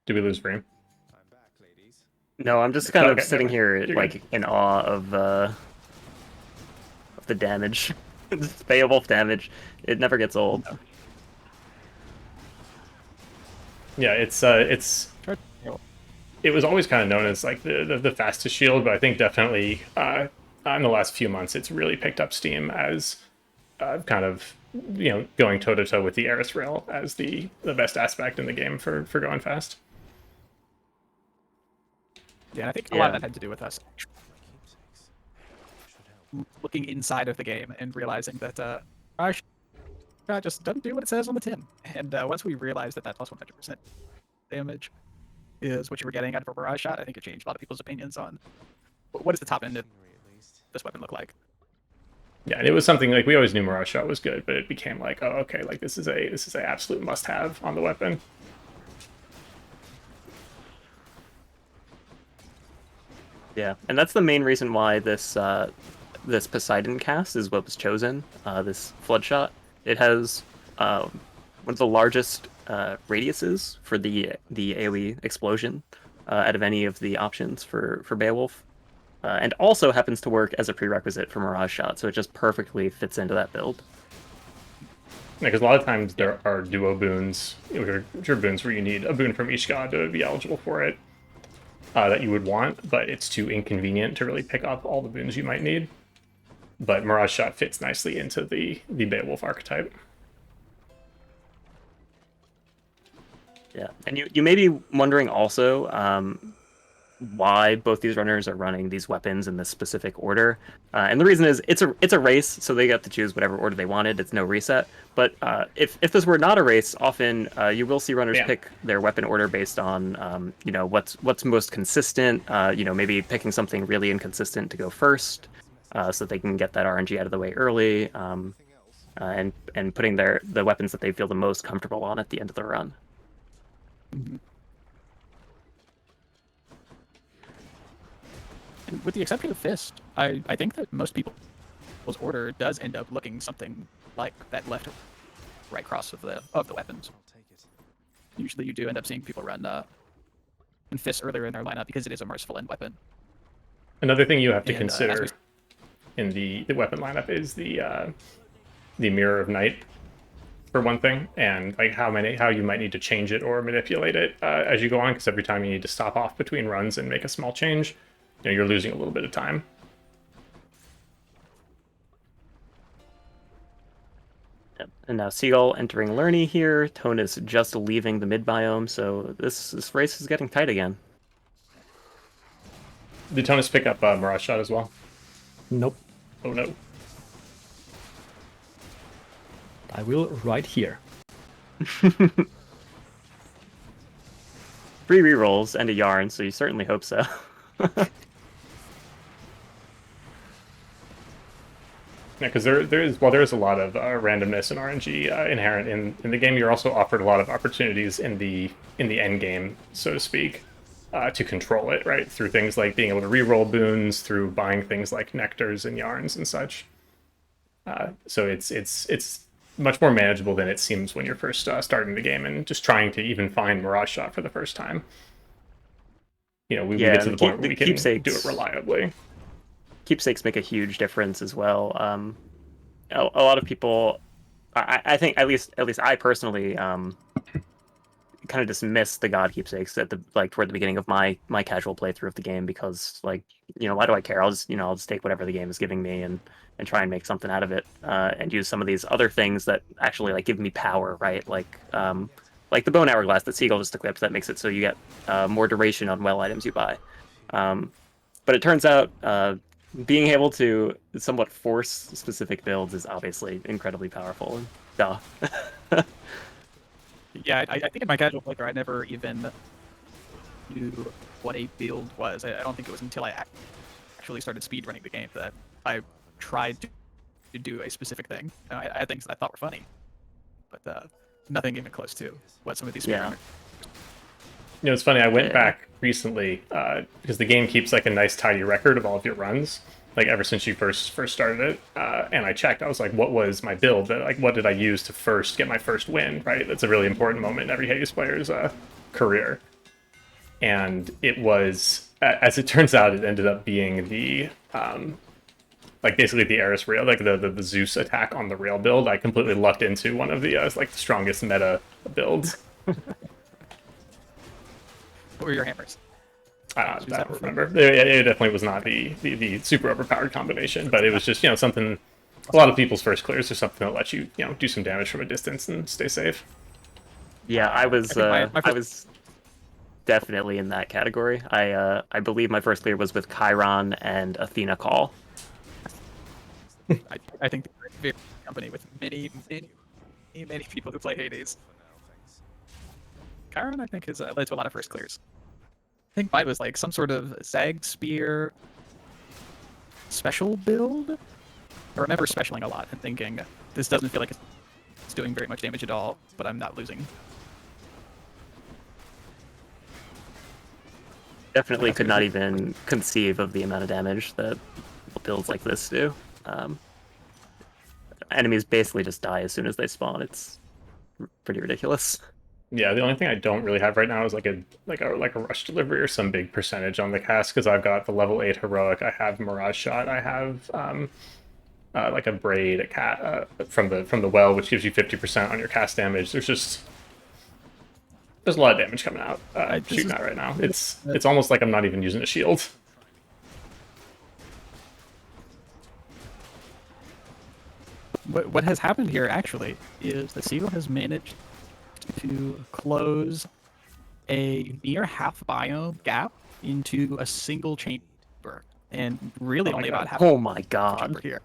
Did we lose Vorime? I'm back, ladies. No, I'm just kind of Okay, sitting never here mind. You're like good. in awe of the damage. This Beowulf damage. It never gets old. Yeah, it was always kind of known as like the fastest shield, but I think definitely in the last few months it's really picked up steam as kind of going toe to toe with the Eris rail as the best aspect in the game for going fast. Yeah, and I think a lot of Yeah. that had to do with us looking inside of the game and realizing that our shot just doesn't do what it says on the tin. And once we realized that that plus 100% damage is what you were getting out of a barrage shot, I think it changed a lot of people's opinions on what does the top end of this weapon look like. Yeah, and it was something like we always knew Mirage Shot was good, but it became like, oh, okay, like this is a absolute must-have on the weapon. Yeah, and that's the main reason why this this Poseidon cast is what was chosen. This flood shot. It has one of the largest radiuses for the AoE explosion out of any of the options for Beowulf, and also happens to work as a prerequisite for Mirage Shot, so it just perfectly fits into that build. Yeah, because a lot of times there are duo boons, which are boons where you need a boon from each god to be eligible for it. That you would want, but it's too inconvenient to really pick up all the boons you might need. But Mirage Shot fits nicely into the Beowulf archetype. Yeah, and you may be wondering also why both these runners are running these weapons in this specific order, and the reason is it's a race, so they get to choose whatever order they wanted. It's no reset. But if this were not a race, often you will see runners pick their weapon order based on what's most consistent. Maybe picking something really inconsistent to go first, so that they can get that RNG out of the way early, and putting the weapons that they feel the most comfortable on at the end of the run. Mm-hmm. And with the exception of Fist, I think that most people's order does end up looking something like that left or right cross of the weapons. Usually you do end up seeing people run Fist earlier in their lineup because it is a merciful end weapon. Another thing you have to And, consider in the weapon lineup is the Mirror of Night, for one thing, and like how you might need to change it or manipulate it as you go on, because every time you need to stop off between runs and make a small change, you're losing a little bit of time. Yep. And now cgull entering Lernie here. Tounis just leaving the mid biome, so this race is getting tight again. Did Tounis pick up Mirage Shot as well? Nope. Oh no. I will right here. 3 rerolls and a yarn, so you certainly hope so. Yeah, because there is a lot of randomness and RNG inherent in the game. You're also offered a lot of opportunities in the end game, so to speak, to control it, right? Through things like being able to reroll boons, through buying things like nectars and yarns and such. So it's much more manageable than it seems when you're first starting the game and just trying to even find Mirage Shot for the first time. We get to the point where we can do it reliably. keepsakes make a huge difference as well. A lot of people, I think at least I personally kind of dismiss the god keepsakes at the toward the beginning of my casual playthrough of the game, because why do I care? I'll just take whatever the game is giving me and try and make something out of it, and use some of these other things that actually give me power, right? Like the bone hourglass that Seagull just equipped, that makes it so you get more duration on well items you buy. But it turns out being able to somewhat force specific builds is obviously incredibly powerful. Duh. Yeah, I think in my casual playthrough, I never even knew what a build was. I don't think it was until I actually started speedrunning the game that I tried to do a specific thing. And I had things that I thought were funny, but nothing even close to what some of these Yeah. speedrunners. It's funny. I went back recently because the game keeps a nice tidy record of all of your runs, ever since you first started it. And I checked. I was like, what was my build? What did I use to first get my first win? Right. That's a really important moment in every Hades player's career. And it was, as it turns out, it ended up being the basically the Eris rail, the Zeus attack on the rail build. I completely lucked into one of the the strongest meta builds. What were your hammers? I don't remember. It definitely was not the super overpowered combination, but it was just something. A lot of people's first clears are something that lets you do some damage from a distance and stay safe. Yeah, I was my I was definitely in that category. I believe my first clear was with Chiron and Athena Call. I think they're a very company with many people who play Hades. Chiron, I think, has led to a lot of first clears. I think mine was some sort of Zag Spear special build. I remember specialing a lot and thinking, this doesn't feel like it's doing very much damage at all, but I'm not losing. Definitely could not even conceive of the amount of damage that builds like this do. Enemies basically just die as soon as they spawn. It's pretty ridiculous. Yeah, the only thing I don't really have right now is a rush delivery or some big percentage on the cast, because I've got the level 8 heroic, I have Mirage Shot, I have a braid, a cat from the well, which gives you 50% on your cast damage. There's a lot of damage coming out shooting out right now. It's almost like I'm not even using a shield. What has happened here actually is that Seagull has managed to close a near half biome gap into a single chamber, and really only about half. Oh my the god! chamber here.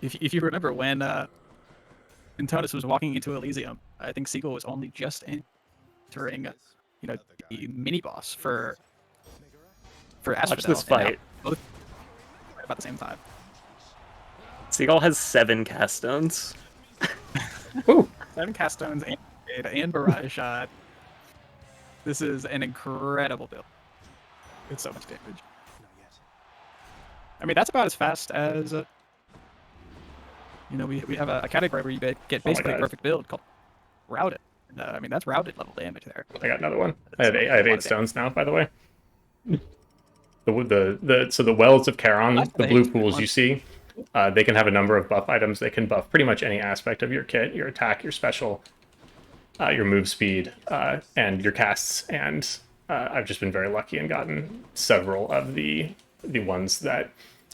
If you remember when Tounis was walking into Elysium, I think Seagull was only just entering, the mini boss for Asphodel. Watch this fight. Both about the same time. Seagull has 7 cast stones. Ooh. 7 cast stones and barrage shot. This is an incredible build. It's so much damage. I mean, that's about as fast as we have a category where you get basically a perfect build called routed. I mean, that's routed level damage there. I got another one. I have 8 stones now, by the way. So the wells of Charon, the blue pools you see, they can have a number of buff items. They can buff pretty much any aspect of your kit, your attack, your special, your move speed, and your casts. And I've just been very lucky and gotten several of the ones that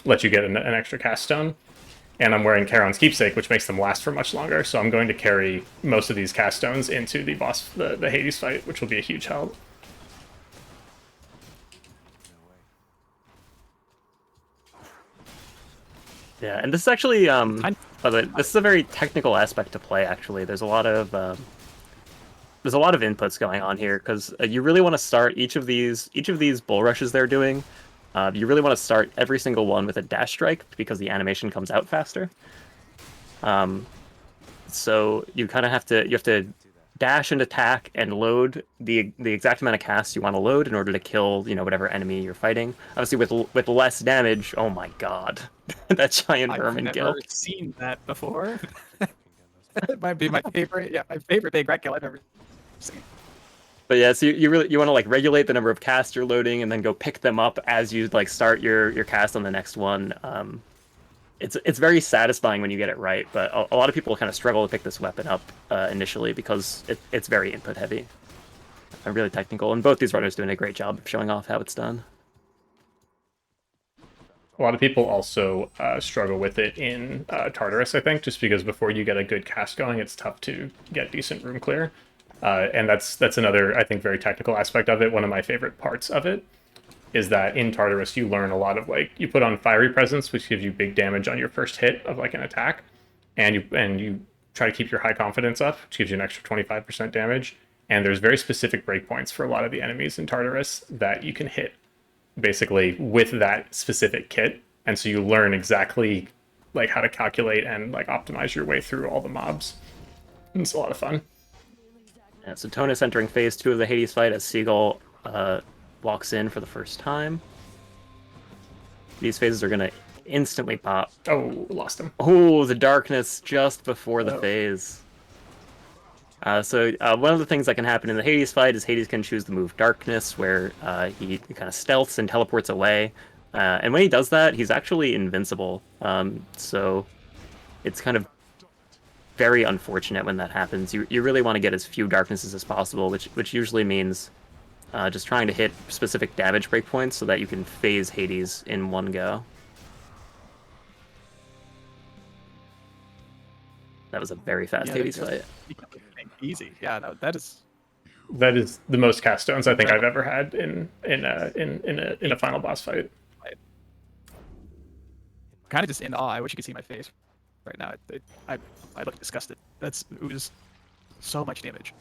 let you get an extra cast stone. And I'm wearing Charon's keepsake, which makes them last for much longer. So I'm going to carry most of these cast stones into the boss, the Hades fight, which will be a huge help. Yeah, and this is actually this is a very technical aspect to play. Actually, there's a lot of inputs going on here, because you really want to start each of these bull rushes they're doing. You really want to start every single one with a dash strike, because the animation comes out faster. So you kind of have to dash and attack and load the exact amount of casts you want to load in order to kill whatever enemy you're fighting. Obviously, with less damage. Oh my god, that giant vermin I've kill! never seen that before. That might be my favorite. Yeah, my favorite big red kill I've ever seen. But yeah, so you really want to like regulate the number of casts you're loading, and then go pick them up as you like start your cast on the next one. It's very satisfying when you get it right, but a lot of people kind of struggle to pick this weapon up initially because it's very input heavy and really technical. And both these runners doing a great job of showing off how it's done. A lot of people also struggle with it in Tartarus, I think, just because before you get a good cast going, it's tough to get decent room clear. And that's another, I think, very technical aspect of it. One of my favorite parts of it is that in Tartarus, you learn a lot of, like, you put on Fiery Presence, which gives you big damage on your first hit of, like, an attack. And you try to keep your high confidence up, which gives you an extra 25% damage. And there's very specific breakpoints for a lot of the enemies in Tartarus that you can hit basically with that specific kit, and so you learn exactly like how to calculate and like optimize your way through all the mobs. And it's a lot of fun. Yeah, so Tounis entering phase 2 of the Hades fight as Cgull walks in for the first time. These phases are gonna instantly pop. Oh, lost him. Oh, the darkness just before the phase. So one of the things that can happen in the Hades fight is Hades can choose the move Darkness, where he kind of stealths and teleports away. And when he does that, he's actually invincible. So it's kind of very unfortunate when that happens. You really want to get as few Darknesses as possible, which usually means just trying to hit specific damage breakpoints so that you can phase Hades in one go. That was a very fast Hades fight. Easy. Yeah, no, that is the most cast stones I think I've ever had in a final boss fight. kind of just in awe. I wish you could see my face right now. I look disgusted. It was so much damage.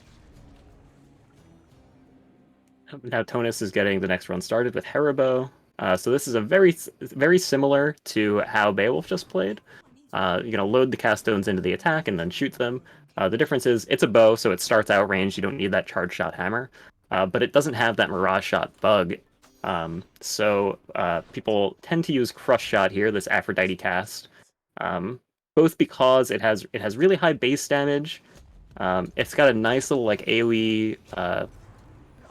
Now Tounis is getting the next run started with Hera. So this is a very similar to how Beowulf just played. You're gonna load the cast stones into the attack and then shoot them. The difference is it's a bow, so it starts out ranged. You don't need that charge shot hammer, but it doesn't have that mirage shot bug. So people tend to use crush shot here, this Aphrodite cast, both because it has really high base damage. It's got a nice little like AoE,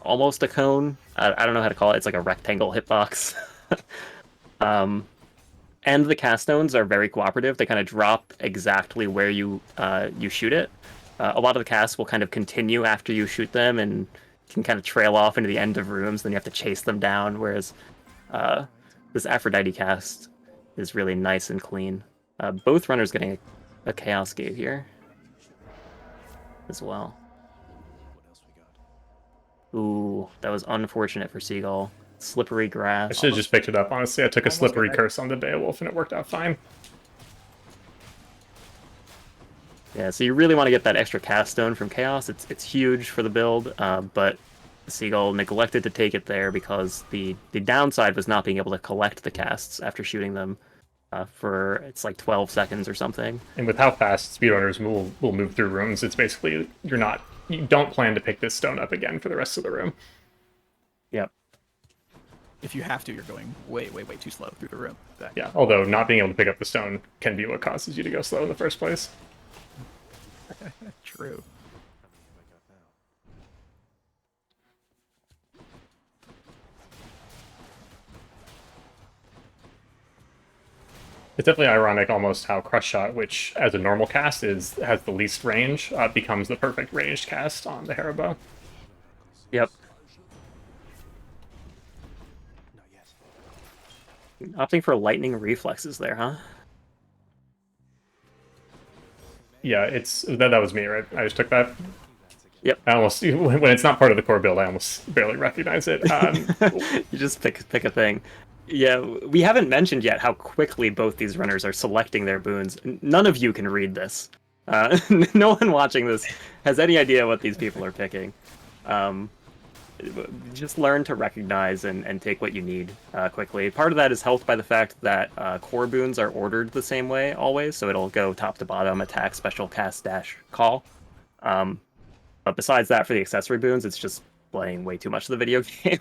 almost a cone. I don't know how to call it. It's like a rectangle hitbox. And the cast stones are very cooperative. They kind of drop exactly where you shoot it. A lot of the casts will kind of continue after you shoot them and can kind of trail off into the end of rooms. Then you have to chase them down. Whereas this Aphrodite cast is really nice and clean. Both runners getting a Chaos Gate here as well. Ooh, that was unfortunate for Cgull. Slippery grass. I should have just picked it up, honestly. I took a slippery curse on the Beowulf and it worked out fine. Yeah, so you really want to get that extra cast stone from Chaos. It's huge for the build, but Cgull neglected to take it there because the downside was not being able to collect the casts after shooting them for it's like 12 seconds or something. And with how fast speedrunners will move through rooms, it's basically you don't plan to pick this stone up again for the rest of the room. Yep. If you have to, you're going way, way, way too slow through the room. Yeah, although not being able to pick up the stone can be what causes you to go slow in the first place. True. It's definitely ironic almost how Crush Shot, which as a normal cast has the least range, becomes the perfect ranged cast on the Hera bow. Yep. Opting for lightning reflexes there, huh? Yeah, that was me, right? I just took that. Yep. I almost, when it's not part of the core build, I almost barely recognize it. You just pick a thing. Yeah, we haven't mentioned yet how quickly both these runners are selecting their boons. None of you can read this. No one watching this has any idea what these people are picking. Just learn to recognize and take what you need quickly. Part of that is helped by the fact that core boons are ordered the same way always, so it'll go top to bottom, attack, special, cast, dash, call. But besides that, for the accessory boons, it's just playing way too much of the video game.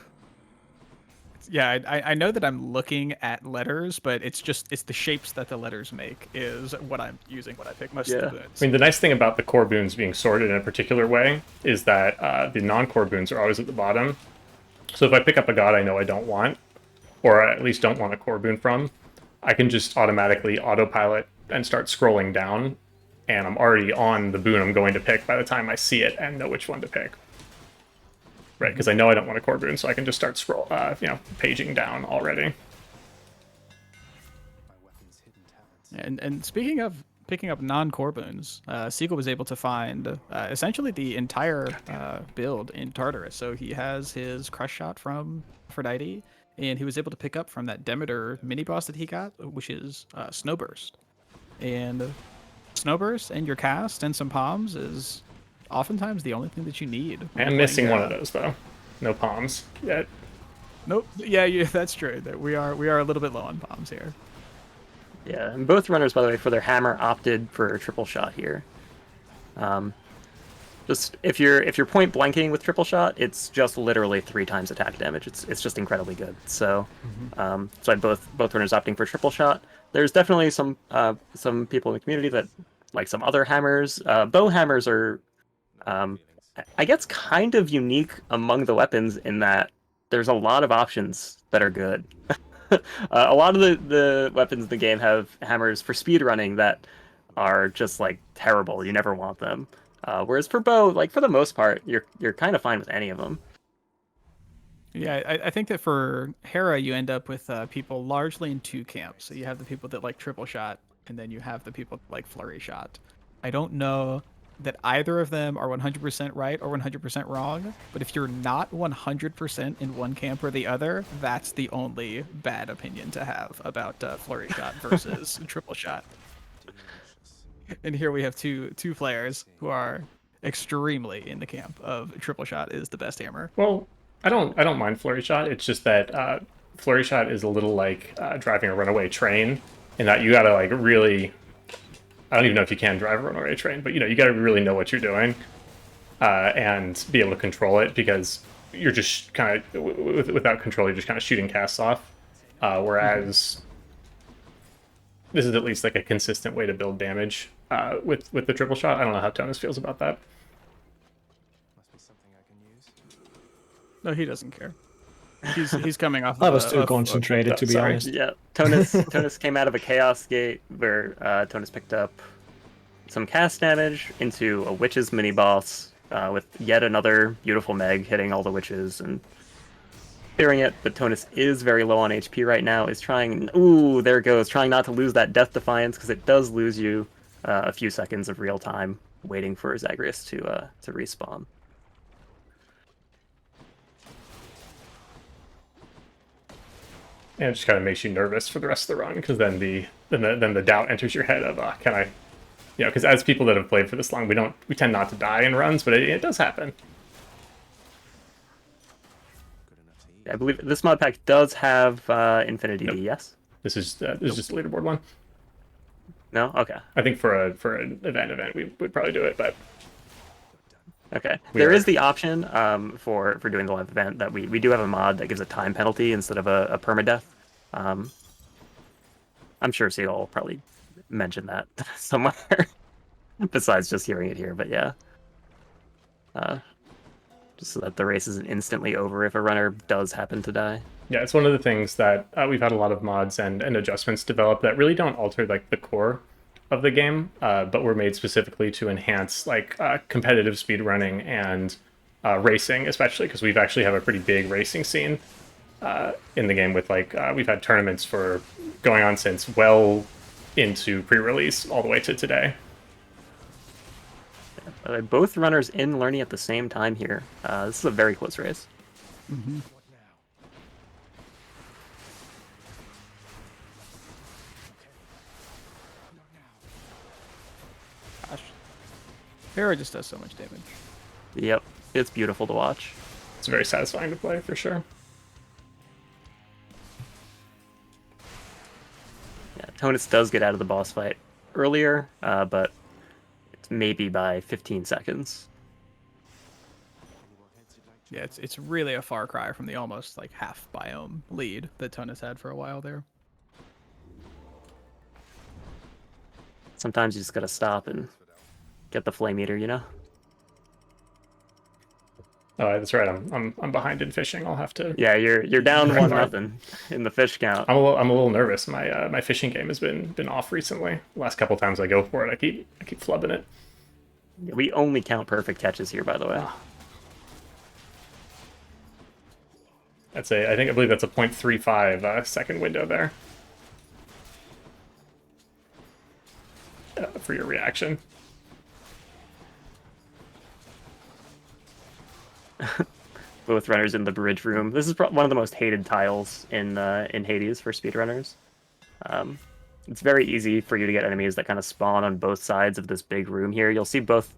Yeah, I know that I'm looking at letters, but it's the shapes that the letters make is what I'm using when I pick most of the boons. I mean, the nice thing about the core boons being sorted in a particular way is that the non-core boons are always at the bottom. So if I pick up a god I know I don't want, or at least don't want a core boon from, I can just automatically autopilot and start scrolling down, and I'm already on the boon I'm going to pick by the time I see it and know which one to pick. Right, because I know I don't want a core boon, so I can just start paging down already. My weapon's hidden talents. And speaking of picking up non-core boons, Siegel was able to find essentially the entire build in Tartarus. So he has his Crush Shot from Aphrodite, and he was able to pick up from that Demeter mini boss that he got, which is Snowburst. And Snowburst and your cast and some palms is oftentimes the only thing that you need. when I'm you're missing playing, one of those, though. No palms yet. Nope. Yeah, that's true. That we are a little bit low on palms here. Yeah, and both runners, by the way, for their hammer opted for a triple shot here. Just if you're point blanking with triple shot, it's just literally 3 times attack damage. It's just incredibly good. So, so both runners opting for triple shot. There's definitely some people in the community that like some other hammers. Bow hammers are, I guess, kind of unique among the weapons in that there's a lot of options that are good. A lot of the weapons in the game have hammers for speed running that are just like terrible. You never want them. Whereas for bow, like for the most part, you're kind of fine with any of them. Yeah, I think that for Hera, you end up with people largely in 2 camps. So you have the people that like triple shot, and then you have the people that like flurry shot. I don't know that either of them are 100% right or 100% wrong, but if you're not 100% in one camp or the other, that's the only bad opinion to have about flurry shot versus triple shot. And here we have two players who are extremely in the camp of triple shot is the best hammer. Well, I don't mind flurry shot. It's just that flurry shot is a little like driving a runaway train, in that you gotta like really. I don't even know if you can drive a runaway train, but you gotta really know what you're doing and be able to control it, because you're just kind of without control, you're just kind of shooting casts off. Whereas this is at least like a consistent way to build damage with the triple shot. I don't know how Tounis feels about that. Must be something I can use. No, he doesn't care. He's coming off. I was too concentrated, to be sorry. honest. Yeah, Tounis came out of a Chaos Gate where Tounis picked up some cast damage into a Witch's mini-boss with yet another beautiful Meg hitting all the witches and clearing it, but Tounis is very low on HP right now, is trying... Ooh, there it goes, trying not to lose that Death Defiance, because it does lose you a few seconds of real time waiting for Zagreus to respawn. And it just kind of makes you nervous for the rest of the run, because then the doubt enters your head of can I, because as people that have played for this long, we tend not to die in runs, but it does happen. Good enough to eat. I believe this mod pack does have Infinity D, yes? This is just a leaderboard one. No? Okay. I think for an event we would probably do it, but Okay. We There are- is the option for doing the live event that we do have a mod that gives a time penalty instead of a permadeath. I'm sure Seal will probably mention that somewhere besides just hearing it here, but yeah. Just so that the race isn't instantly over if a runner does happen to die. yeah, it's one of the things that we've had a lot of mods and adjustments develop that really don't alter like the core of the game, but were made specifically to enhance like competitive speedrunning and racing, especially because we've actually have a pretty big racing scene in the game with like we've had tournaments for going on since well into pre-release all the way to today. Both runners in Lernie at the same time here. This is a very close race. What now? Okay. Not now. Gosh, Hera just does so much damage. Yep, it's beautiful to watch. It's very satisfying to play for sure. Yeah, Tounis does get out of the boss fight earlier, but it's maybe by 15 seconds. Any more hints you'd like Yeah, it's really a far cry from the almost like half biome lead that Tounis had for a while there. Sometimes you just gotta stop and get the flame eater, you know? Oh, that's right. I'm behind in fishing. I'll have to. Yeah, you're down 1-0 in the fish count. I'm a little nervous. My fishing game has been off recently. The last couple times I go for it, I keep flubbing it. We only count perfect catches here, by the way. I believe that's a 0.35 second window there. For your reaction. Both runners in the bridge room. This is one of the most hated tiles in Hades for speedrunners. It's very easy for you to get enemies that kind of spawn on both sides of this big room here. You'll see both.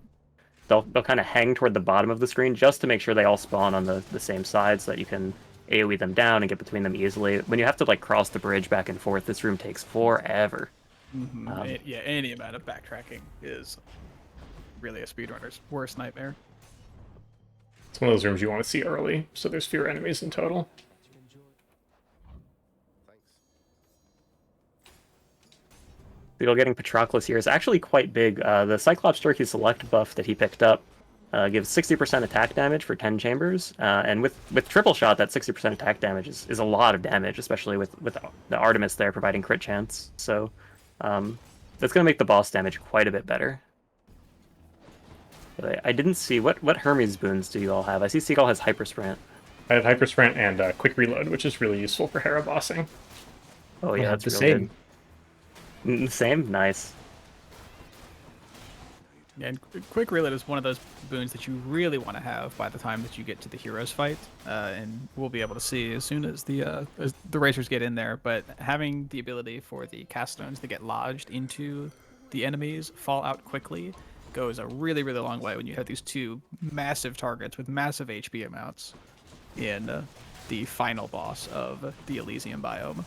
They'll kind of hang toward the bottom of the screen just to make sure they all spawn on the same side so that you can AoE them down and get between them easily. When you have to like cross the bridge back and forth, this room takes forever. Yeah, any amount of backtracking is really a speedrunner's worst nightmare. It's one of those rooms you want to see early, so there's fewer enemies in total. Beetle getting Patroclus here is actually quite big. The Cyclops Turkey Select buff that he picked up gives 60% attack damage for 10 chambers, and with triple shot, that 60% attack damage is a lot of damage, especially with the Artemis there providing crit chance. So that's going to make the boss damage quite a bit better. But I didn't see what Hermes boons do you all have? I see Seagull has Hyper Sprint. I have Hyper Sprint and Quick Reload, which is really useful for Hera bossing. Oh yeah, that's the real same. good. Same, nice. Yeah, and Quick Reload is one of those boons that you really want to have by the time that you get to the heroes fight, and we'll be able to see as soon as the racers get in there. But having the ability for the cast stones to get lodged into the enemies, fall out quickly, goes a really, really long way when you have these two massive targets with massive HP amounts in the final boss of the Elysium biome.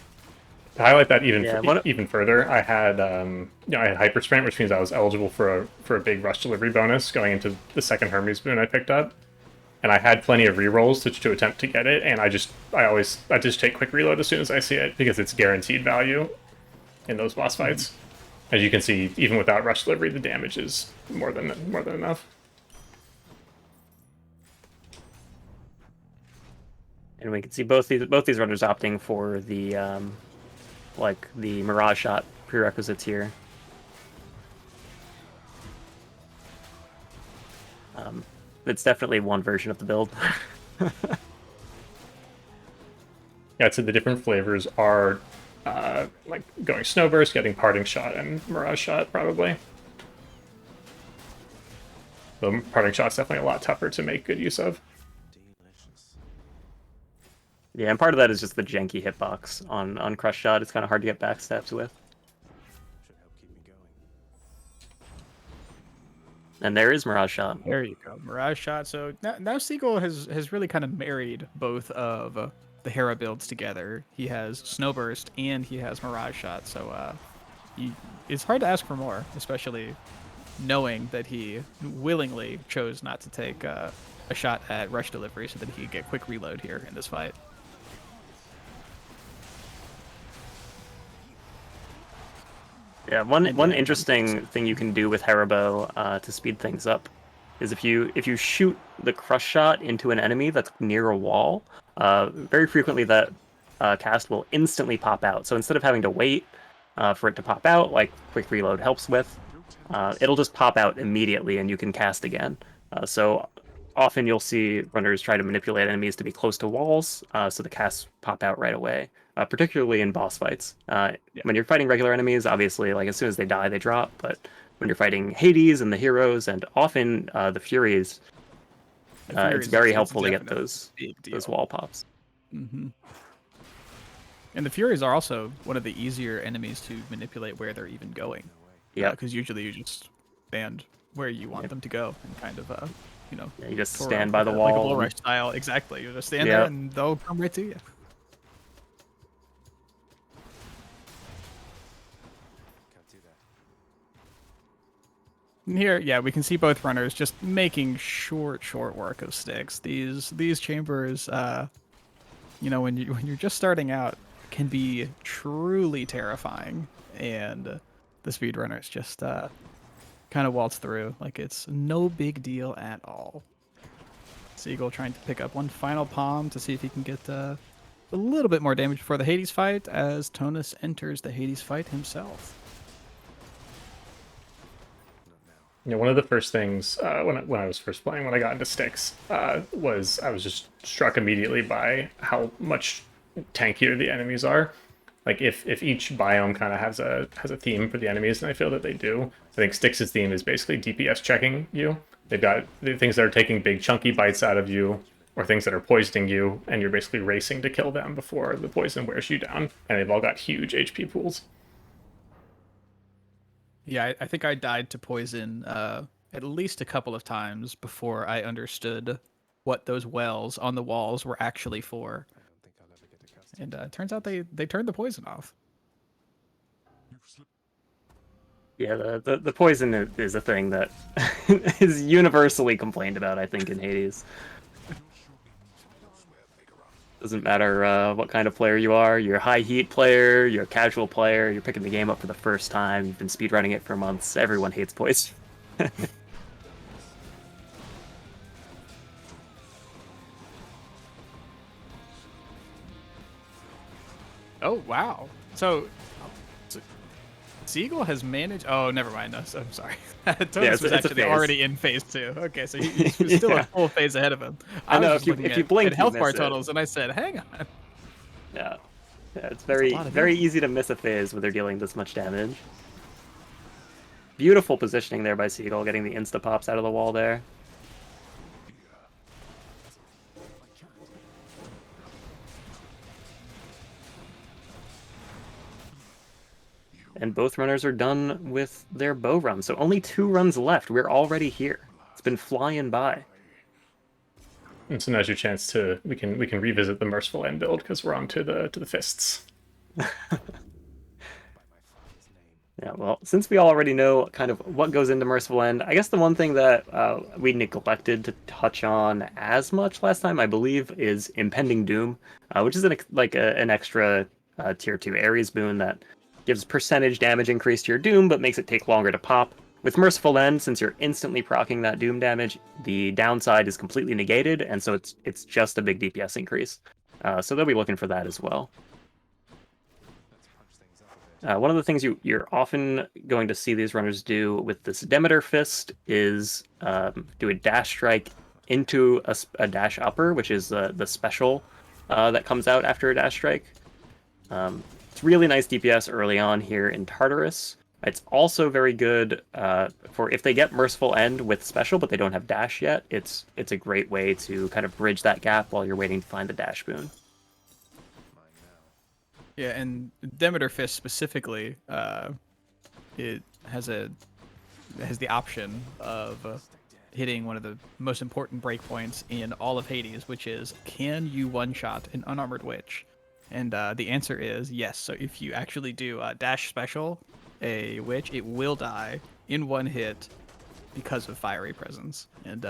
To highlight that Yeah, even further, I had I had Hyper Sprint, which means I was eligible for a big rush delivery bonus going into the second Hermes boon I picked up, and I had plenty of rerolls to attempt to get it, and I just take Quick Reload as soon as I see it because it's guaranteed value in those boss fights. As you can see, even without rush delivery, the damage is more than enough. And we can see both these runners opting for the like the Mirage Shot prerequisites here. It's definitely one version of the build. Yeah, I'd say the different flavors are like going Snowburst, getting Parting Shot, and Mirage Shot, probably. The Parting Shot's definitely a lot tougher to make good use of. Delicious. Yeah, and part of that is just the janky hitbox on Crush Shot. It's kind of hard to get backstabs with. Should help keep me going. And there is Mirage Shot. There you go, Mirage Shot. So now Seagull has really kind of married both of the Hera builds together. He has Snowburst and he has Mirage Shot. So it's hard to ask for more, especially knowing that he willingly chose not to take a shot at rush delivery so that he could get quick reload here in this fight. Yeah, one interesting thing you can do with Haribo to speed things up is if you shoot the Crush Shot into an enemy that's near a wall, very frequently that cast will instantly pop out. So instead of having to wait for it to pop out, like Quick Reload helps with, it'll just pop out immediately and you can cast again. So often you'll see runners try to manipulate enemies to be close to walls, so the casts pop out right away. Particularly in boss fights. When you're fighting regular enemies, obviously, like as soon as they die, they drop. But when you're fighting Hades and the heroes, and often the Furies, it's very helpful to get those wall pops. Mm-hmm. And the Furies are also one of the easier enemies to manipulate where they're even going. Yeah, because usually you just stand where you want them to go and kind of, you just stand by the wall. Like a bull rush style, exactly. You just stand there and they'll come right to you. And here, yeah, we can see both runners just making short work of Styx. These chambers, you know, when you're just starting out, can be truly terrifying, and the speedrunners just kind of waltz through like it's no big deal at all. Seagull trying to pick up one final palm to see if he can get a little bit more damage before the Hades fight, as Tounis enters the Hades fight himself. You know, one of the first things when I was first playing, when I got into Styx, was I was just struck immediately by how much tankier the enemies are. Like if each biome kind of has a theme for the enemies, and I feel that they do. I think Styx's theme is basically DPS checking you. They've got the things that are taking big chunky bites out of you, or things that are poisoning you, and you're basically racing to kill them before the poison wears you down. And they've all got huge HP pools. Yeah, I think I died to poison at least a couple of times before I understood what those wells on the walls were actually for. And it turns out they turned the poison off. Yeah, the poison is a thing that is universally complained about, I think, in Hades. Doesn't matter what kind of player you are. You're a high heat player, you're a casual player, you're picking the game up for the first time, you've been speedrunning it for months. Everyone hates poison. Oh, wow. So Seagull has managed... Oh, never mind. No, so, I'm sorry. Tounis was it's a actually phase. already in phase 2. Okay, so he was still a full phase ahead of him. I know, was just if you looking blink, at health you bar miss it. totals, and I said, hang on. Yeah, it's a lot of very easy to miss a phase when they're dealing this much damage. Beautiful positioning there by Seagull, getting the insta-pops out of the wall there. And both runners are done with their bow run, so only 2 runs left. We're already here. It's been flying by. And so now's your chance to we can revisit the Merciful End build, because we're on to the fists. Yeah, well, since we already know kind of what goes into Merciful End, I guess the one thing that we neglected to touch on as much last time, I believe, is Impending Doom, which is an extra tier 2 Ares boon that gives percentage damage increase to your Doom, but makes it take longer to pop. With Merciful End, since you're instantly proccing that Doom damage, the downside is completely negated, and so it's just a big DPS increase. So they'll be looking for that as well. One of the things you're often going to see these runners do with this Demeter Fist is do a dash strike into a dash upper, which is the special that comes out after a dash strike. It's really nice DPS early on here in Tartarus. It's also very good for if they get Merciful End with special, but they don't have dash yet. It's a great way to kind of bridge that gap while you're waiting to find the dash boon. Yeah, and Demeter Fist specifically, it has the option of hitting one of the most important breakpoints in all of Hades, which is, can you one-shot an unarmored witch? And the answer is yes. So if you actually do dash special a witch, it will die in one hit because of fiery presence. And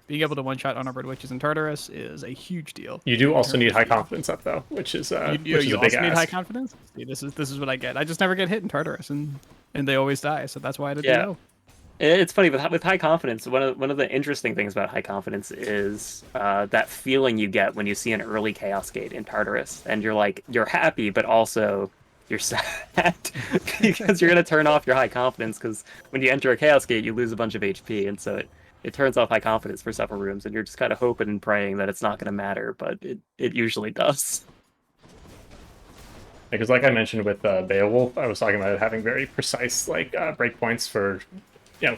being able to one-shot unarmored witches in Tartarus is a huge deal. You do also need high confidence up, though, which is a big also need high ask. confidence. See, this is what I get. I just never get hit in Tartarus, and they always die. So that's why I did Yeah. know. It's funny with high confidence. One of the interesting things about high confidence is that feeling you get when you see an early Chaos Gate in Tartarus, and you're happy, but also you're sad because you're gonna turn off your high confidence. Because when you enter a Chaos Gate, you lose a bunch of HP, and so it turns off high confidence for several rooms, and you're just kind of hoping and praying that it's not gonna matter, but it usually does. Because like I mentioned with Beowulf, I was talking about it having very precise breakpoints for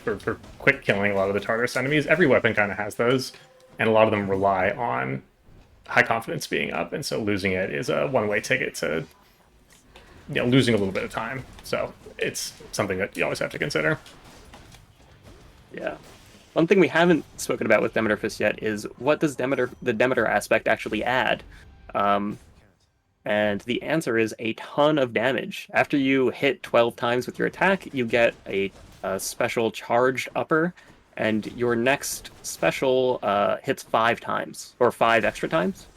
for quick killing a lot of the Tartarus enemies. Every weapon kind of has those, and a lot of them rely on high confidence being up, and so losing it is a one-way ticket to losing a little bit of time. So it's something that you always have to consider. Yeah. One thing we haven't spoken about with Demeter Fist yet is what does the Demeter aspect actually add? And the answer is a ton of damage. After you hit 12 times with your attack, you get a special charged upper, and your next special hits 5 times, or 5 extra times,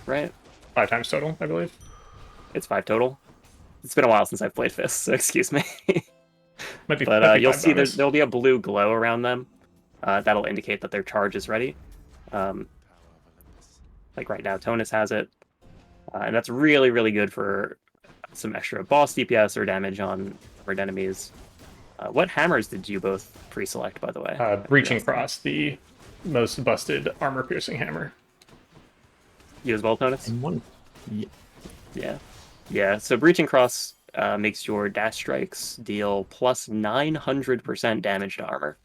right? 5 times total, I believe. It's 5 total. It's been a while since I've played fists, so excuse me. Might be, But might be you'll 5 see bonus. there'll be a blue glow around them. That'll indicate that their charge is ready. Like right now, Tounis has it. And that's really, really good for some extra boss DPS or damage on hard enemies. What hammers did you both pre-select, by the way? Breaching Cross, the most busted armor-piercing hammer. You as well, Tounis? And one. Yeah. Yeah, so Breaching Cross makes your dash strikes deal plus 900% damage to armor.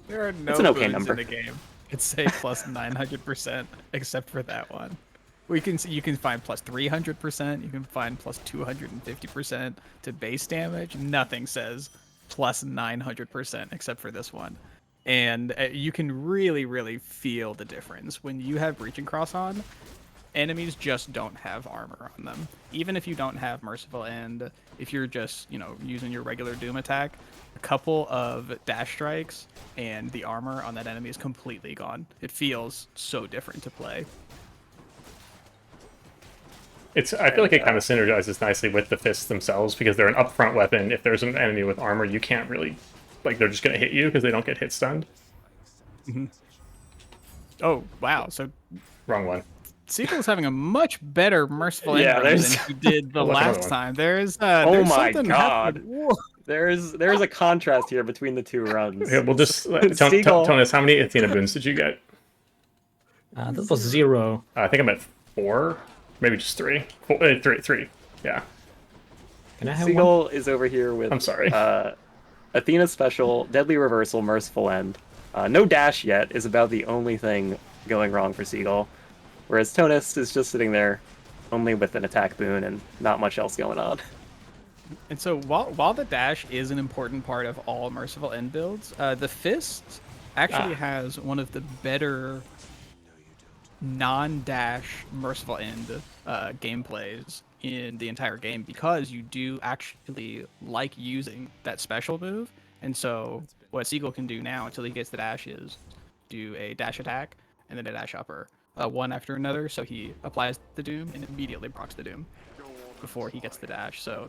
There are no It's an okay boons number. in the game. It's say plus 900% except for that one. You can find plus 300%. You can find plus 250% to base damage. Nothing says plus 900% except for this one. And you can really, really feel the difference when you have Breaching Cross on. Enemies just don't have armor on them. Even if you don't have Merciful End, if you're just, using your regular Doom attack, a couple of dash strikes and the armor on that enemy is completely gone. It feels so different to play. I feel like it kind of synergizes nicely with the fists themselves because they're an upfront weapon. If there's an enemy with armor, you can't really, they're just going to hit you because they don't get hit stunned. Mm-hmm. Oh, wow. So Wrong one. Seagull's having a much better Merciful Yeah, End run there's- than he did the Look, another last one. time. There's Oh my something God. happening. Whoa. There's a contrast here between the two runs. Okay, we'll just... Seagull. Tounis, how many Athena boons did you get? That was 0. I think I'm at 4. Maybe just 3. 3. Yeah. Can I have one? Seagull is over here with I'm sorry. Athena Special, Deadly Reversal, Merciful End. No dash yet is about the only thing going wrong for Seagull. Whereas Tounis is just sitting there only with an attack boon and not much else going on. And so while the dash is an important part of all Merciful End builds, the Fist actually has one of the better non-dash Merciful End gameplays in the entire game because you do actually like using that special move. And so what Seagull can do now until he gets the dash is do a dash attack and then a dash upper, one after another. So he applies the Doom and immediately procs the Doom before he gets the dash. So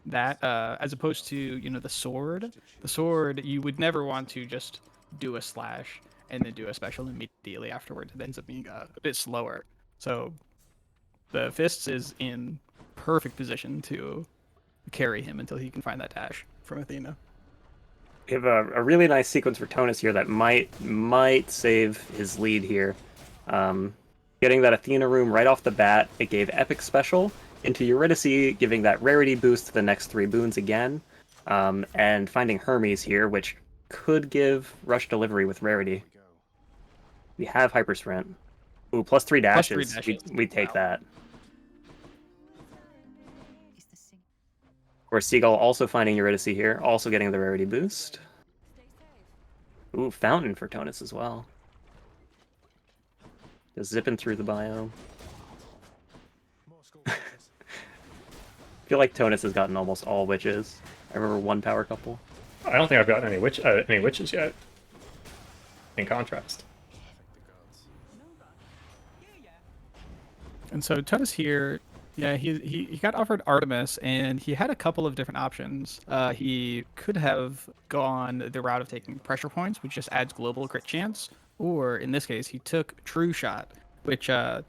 that, as opposed to, the sword you would never want to just do a slash and then do a special immediately afterwards. It ends up being a bit slower. So the Fists is in perfect position to carry him until he can find that dash from Athena. We have a really nice sequence for Tounis here that might save his lead here. Getting that Athena room right off the bat, it gave Epic Special into Eurydice, giving that rarity boost to the next 3 boons again, and finding Hermes here, which could give Rush Delivery with rarity. We have Hyper Sprint. Ooh, plus 3 dashes. Plus 3 dashes. We take Wow. that. Of course, Seagull also finding Eurydice here, also getting the rarity boost. Ooh, Fountain for Tounis as well. Just zipping through the biome. I feel like Tounis has gotten almost all witches. I remember one power couple. I don't think I've gotten any witches yet. In contrast. And so Tounis here, yeah, he got offered Artemis, and he had a couple of different options. He could have gone the route of taking pressure points, which just adds global crit chance, or in this case, he took True Shot, which you're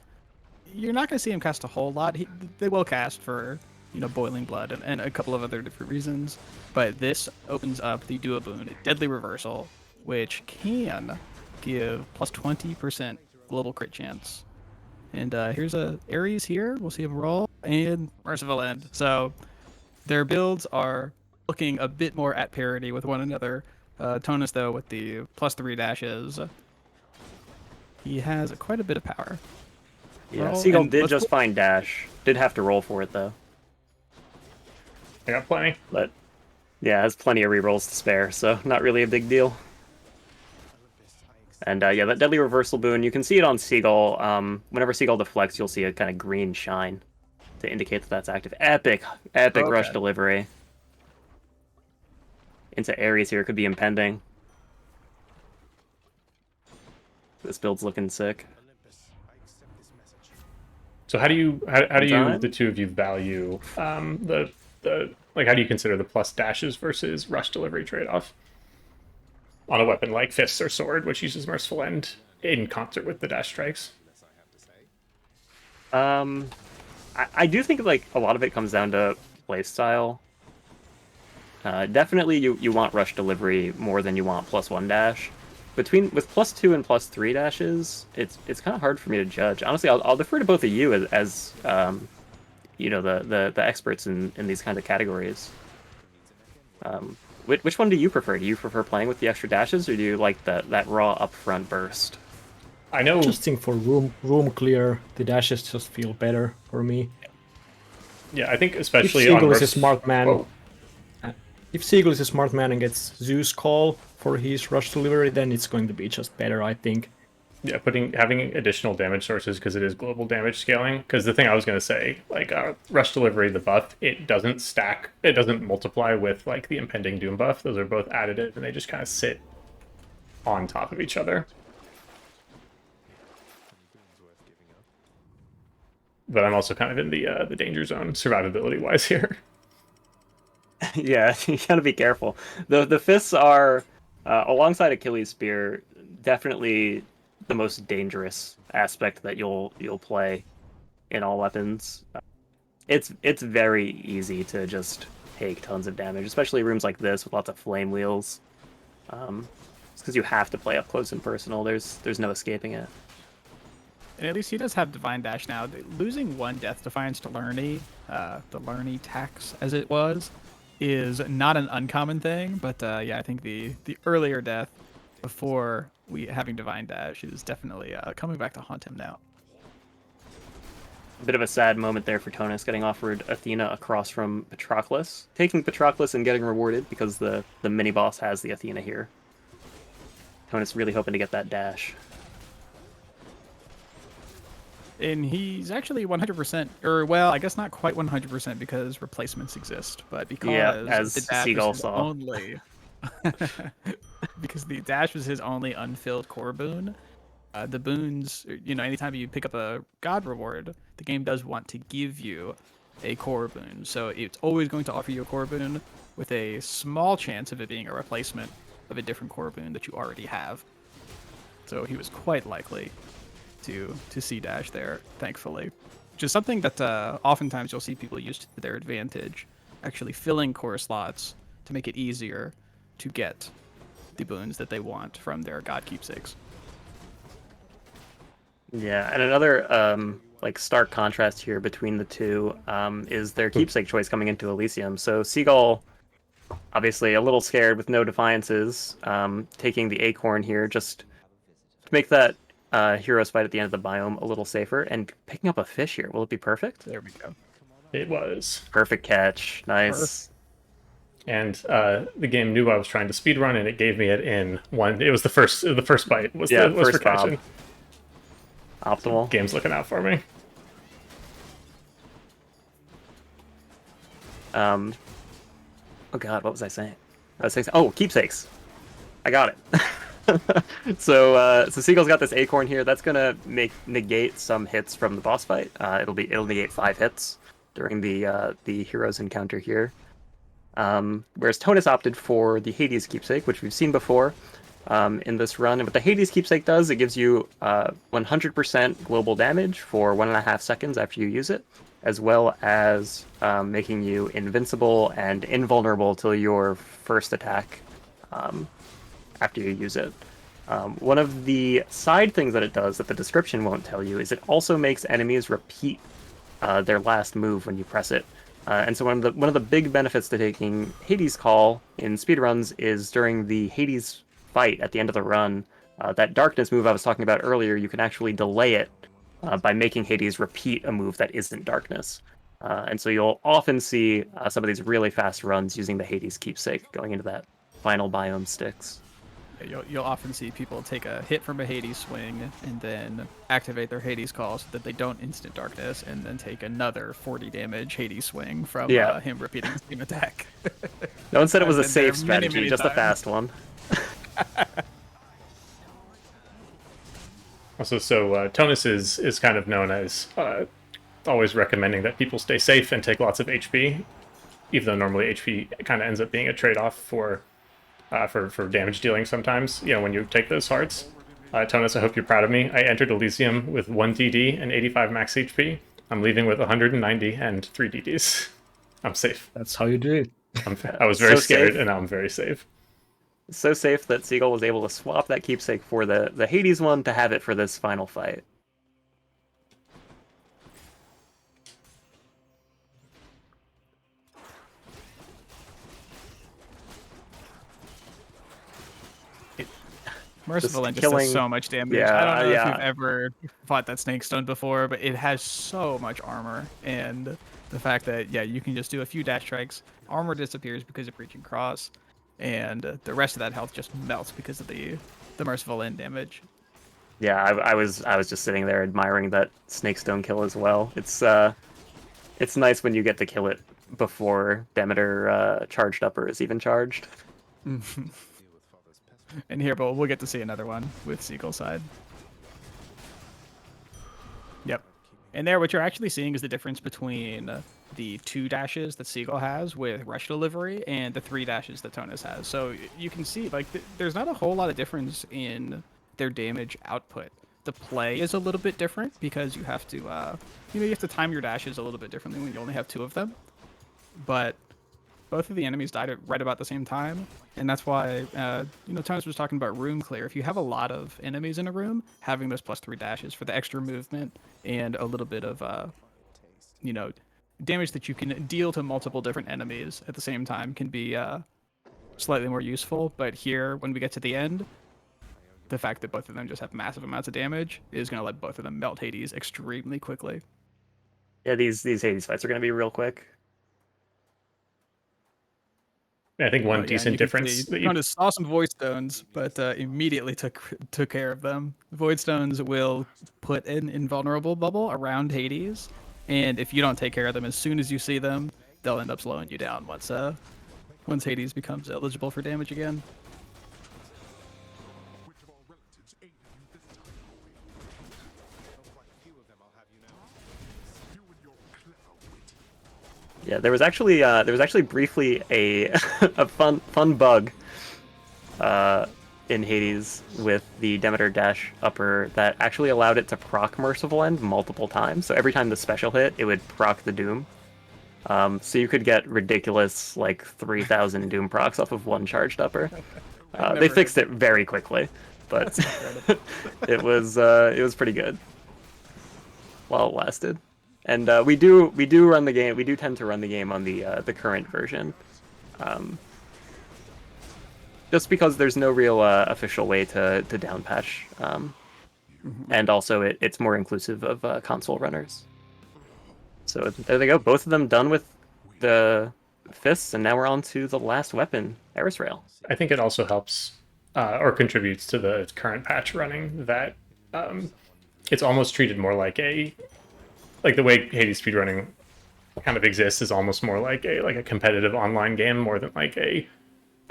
not going to see him cast a whole lot. They will cast for Boiling Blood and a couple of other different reasons, but this opens up the Duo Boon, Deadly Reversal, which can give plus 20% global crit chance. And here's a Ares here. We'll see him roll, and Merciful End. So their builds are looking a bit more at parity with one another. Tounis, though, with the plus 3 dashes, he has quite a bit of power. Yeah, Roll, Seagull and did let's just find dash. Did have to roll for it though. I got plenty. But yeah, has plenty of rerolls to spare, so not really a big deal. And yeah, that Deadly Reversal boon, you can see it on Seagull. Whenever Seagull deflects, you'll see a kind of green shine to indicate that that's active. Epic Rush Okay. Delivery. into Eris here could be impending. This build's looking sick. Olympus, I accept this message. So how do you Done. the two of you value the like how do you consider the plus dashes versus rush delivery trade-off on a weapon like fists or sword, which uses merciful end in concert with the dash strikes? Less I have to say. I do think like a lot of it comes down to playstyle. Definitely you want rush delivery more than you want +1 dash. With +2 and +3 dashes, it's kind of hard for me to judge. Honestly, I'll defer to both of you as you know, the experts in these kinds of categories. Which one do you prefer? Do you prefer playing with the extra dashes, or do you like that raw upfront burst? I know. Just think for room clear, the dashes just feel better for me. Yeah, I think If especially on Seagull is a merc- smart man, Whoa. if Seagull is a smart man and gets Zeus call for his rush delivery, then it's going to be just better, I think. Yeah, having additional damage sources because it is global damage scaling. Because the thing I was going to say, like rush delivery, the buff, it doesn't stack, it doesn't multiply with like the impending doom buff. Those are both additive, and they just kind of sit on top of each other. Anything's worth giving up. But I'm also kind of in the danger zone survivability wise here. Yeah, you gotta be careful. The fists are alongside Achilles' spear definitely the most dangerous aspect that you'll play in all weapons. It's very easy to just take tons of damage, especially rooms like this with lots of flame wheels. It's because you have to play up close and personal. There's no escaping it. And at least he does have Divine Dash now. Losing one Death Defiance to Lernie, the Lernie tax as it was, is not an uncommon thing. But yeah, I think the earlier death before having Divine Dash is definitely coming back to haunt him now. A bit of a sad moment there for Tounis, getting offered Athena across from Patroclus. Taking Patroclus and getting rewarded because the mini-boss has the Athena here. Tounis really hoping to get that dash. And he's actually 100%, or well, I guess not quite 100% because replacements exist, but because Yeah, as the dash cgull was his saw. only, because the dash was his only unfilled core boon. The boons, you know, anytime you pick up a god reward, the game does want to give you a core boon, so it's always going to offer you a core boon with a small chance of it being a replacement of a different core boon that you already have. So he was quite likely to see dash there, thankfully, which is something that oftentimes you'll see people use to their advantage, actually filling core slots to make it easier to get the boons that they want from their god keepsakes. Yeah, and another like stark contrast here between the two is their keepsake choice coming into Elysium. So cgull, obviously a little scared with no defiances, taking the acorn here just to make that hero's fight at the end of the biome a little safer, and picking up a fish here. Will it be perfect? There we go. It was. Perfect catch. Nice. And the game knew I was trying to speedrun, and it gave me it in one. It was the first bite was Yeah, was for first bob. catching. Optimal. Game's looking out for me. Oh god, what was I saying? I was saying, oh, keepsakes. I got it. So Seagull's got this acorn here. That's gonna negate some hits from the boss fight. It'll negate 5 hits during the hero's encounter here. Whereas Tounis opted for the Hades keepsake, which we've seen before in this run. And what the Hades keepsake does, it gives you 100% global damage for 1.5 seconds after you use it, as well as making you invincible and invulnerable till your first attack after you use it. One of the side things that it does that the description won't tell you is it also makes enemies repeat their last move when you press it. And so one of the big benefits to taking Hades Call in speedruns is during the Hades fight at the end of the run, that darkness move I was talking about earlier, you can actually delay it by making Hades repeat a move that isn't darkness. And so you'll often see some of these really fast runs using the Hades keepsake going into that final biome Styx. You'll often see people take a hit from a Hades swing and then activate their Hades call so that they don't instant darkness, and then take another 40 damage Hades swing from Yeah. him repeating the same attack. No one said it was a I've been there safe many, strategy, many just a times. fast one. Also, so Tounis is kind of known as always recommending that people stay safe and take lots of HP, even though normally HP kind of ends up being a trade-off for damage dealing sometimes, when you take those hearts. Tounis, I hope you're proud of me. I entered Elysium with 1 DD and 85 max HP. I'm leaving with 190 and 3 DDs. I'm safe. That's how you do it. I was very So scared, safe. and now I'm very safe. So safe that cgull was able to swap that keepsake for the Hades one to have it for this final fight. Merciful End just killing- does so much damage. Yeah, I don't know if yeah. you've ever fought that Snake Stone before, but it has so much armor, and the fact that you can just do a few dash strikes, armor disappears because of Breaching Cross, and the rest of that health just melts because of the Merciful End damage. Yeah, I was just sitting there admiring that Snakestone kill as well. It's nice when you get to kill it before Demeter charged up or is even charged. And here, but we'll get to see another one with Seagull side. Yep. And there, what you're actually seeing is the difference between the 2 dashes that Seagull has with Rush Delivery and the 3 dashes that Tounis has. So you can see, like, there's not a whole lot of difference in their damage output. The play is a little bit different because you have to, you have to time your dashes a little bit differently when you only have 2 of them. But both of the enemies died at right about the same time, and that's why, Tounis was talking about room clear. If you have a lot of enemies in a room, having those +3 dashes for the extra movement and a little bit of, damage that you can deal to multiple different enemies at the same time can be slightly more useful. But here, when we get to the end, the fact that both of them just have massive amounts of damage is going to let both of them melt Hades extremely quickly. Yeah, these Hades fights are going to be real quick. I think one Oh, yeah, and decent you can difference see that you Tounis saw some Void Stones, but immediately took care of them. Void Stones will put an invulnerable bubble around Hades, and if you don't take care of them as soon as you see them, they'll end up slowing you down once Hades becomes eligible for damage again. Which of our relatives aided you this time, boy? Quite a few of them, I'll have you know. You and your clever wit. Yeah, there was actually briefly a a fun bug in Hades with the Demeter dash upper that actually allowed it to proc Merciful End multiple times. So every time the special hit, it would proc the Doom. So you could get ridiculous, like 3,000 Doom procs off of one charged upper. They fixed it very quickly, but it was pretty good while it lasted. And we do run the game. We do tend to run the game on the current version, just because there's no real official way to down patch, and also it's more inclusive of console runners. So there they go, both of them done with the fists, and now we're on to the last weapon, Eris Rail. I think it also helps or contributes to the current patch running that it's almost treated more like the way Hades speedrunning kind of exists is almost more like a competitive online game more than like a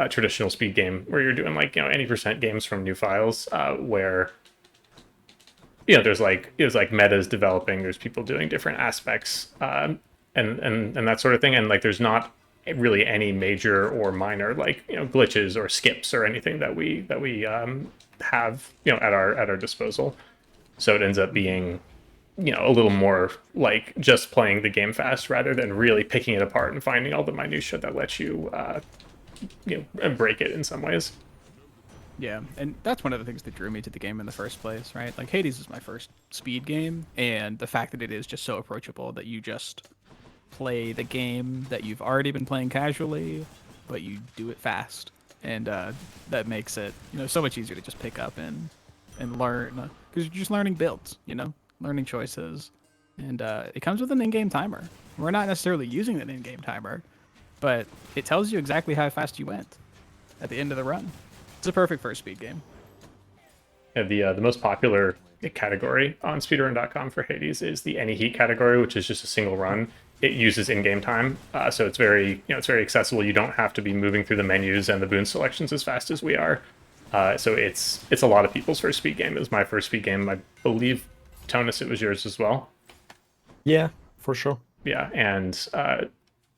traditional speed game where you're doing any percent games from new files where there's metas developing, there's people doing different aspects and that sort of thing, and there's not really any major or minor glitches or skips or anything that we have at our disposal. So it ends up being a little more like just playing the game fast rather than really picking it apart and finding all the minutia that lets you break it in some ways. Yeah, and that's one of the things that drew me to the game in the first place, right? Like, Hades is my first speed game, and the fact that it is just so approachable that you just play the game that you've already been playing casually, but you do it fast, and that makes it so much easier to just pick up and learn, because you're just learning builds, learning choices, and it comes with an in-game timer. We're not necessarily using an in-game timer, but it tells you exactly how fast you went at the end of the run. It's a perfect first speed game. Yeah, the most popular category on speedrun.com for Hades is the any heat category, which is just a single run. It uses in-game time, so it's very it's very accessible. You don't have to be moving through the menus and the boon selections as fast as we are. So it's a lot of people's first speed game. It was my first speed game. I believe, Tounis, it was yours as well. Yeah, for sure. Yeah, and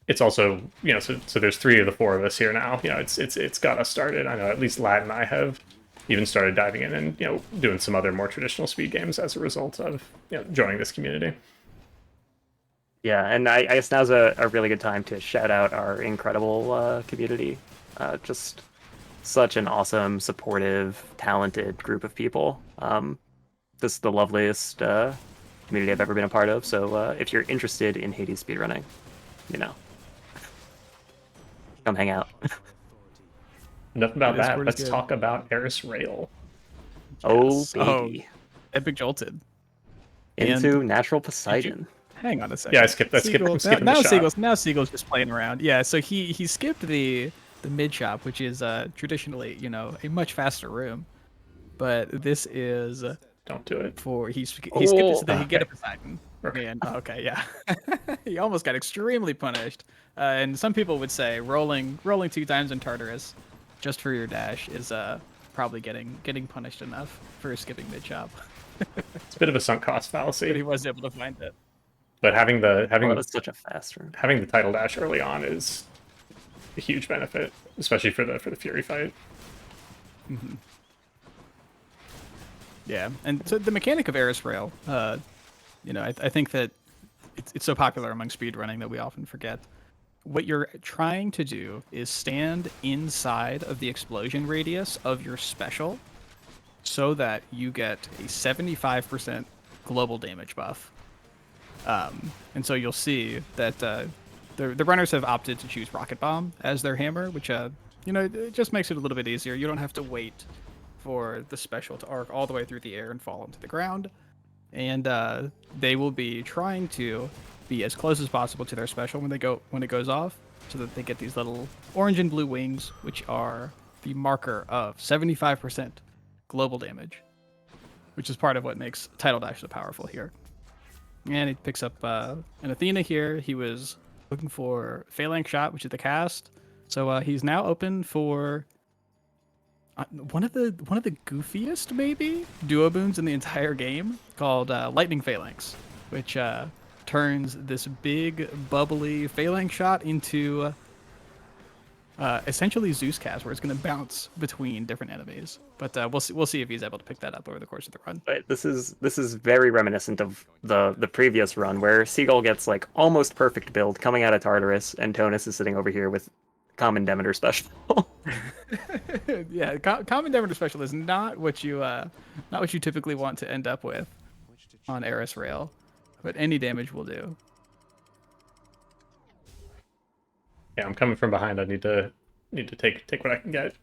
it's also so there's 3 of the 4 of us here now. It's got us started. I know at least Latt and I have even started diving in and doing some other more traditional speed games as a result of joining this community. Yeah, and I guess now's a really good time to shout out our incredible community. Just such an awesome, supportive, talented group of people. This is the loveliest community I've ever been a part of. So if you're interested in Hades speedrunning, come hang out. Enough about that. pretty Let's good. talk about Eris Rail. Oh, Yes. Oh, baby. Epic Jolted. Into And natural Poseidon. Hang on a second. Yeah, I skipped. I'm skipping now the shop. Seagull's just playing around. Yeah, so he skipped the mid shop, which is traditionally a much faster room, but this is Don't do it. for he skipped it so that he get a okay. Poseidon. Okay. And okay, yeah, he almost got extremely punished. And some people would say rolling 2 times in Tartarus just for your dash is probably getting punished enough for skipping mid shop. It's a bit of a sunk cost But fallacy. he was able to find it. But having the That was such a fast room. having the title dash early on is a huge benefit, especially for the Fury fight. Yeah, and so the mechanic of Eris Rail, I think that it's so popular among speedrunning that we often forget. What you're trying to do is stand inside of the explosion radius of your special so that you get a 75% global damage buff. And so you'll see that the runners have opted to choose Rocket Bomb as their hammer, which it just makes it a little bit easier. You don't have to wait for the special to arc all the way through the air and fall into the ground. And they will be trying to be as close as possible to their special when it goes off, so that they get these little orange and blue wings, which are the marker of 75% global damage, which is part of what makes Title Dash so powerful here. And he picks up an Athena here. He was looking for Phalanx Shot, which is the cast. So he's now open for one of the goofiest maybe duo boons in the entire game, called Lightning Phalanx, which turns this big bubbly Phalanx Shot into essentially Zeus cast, where it's going to bounce between different enemies. But we'll see if he's able to pick that up over the course of the run. But this is very reminiscent of the previous run, where Cgull gets like almost perfect build coming out of Tartarus, and Tounis is sitting over here with Common Demeter special. Yeah, Common Demeter special is not what you typically want to end up with on Eris Rail, but any damage will do. Yeah, I'm coming from behind. I need to take what I can get.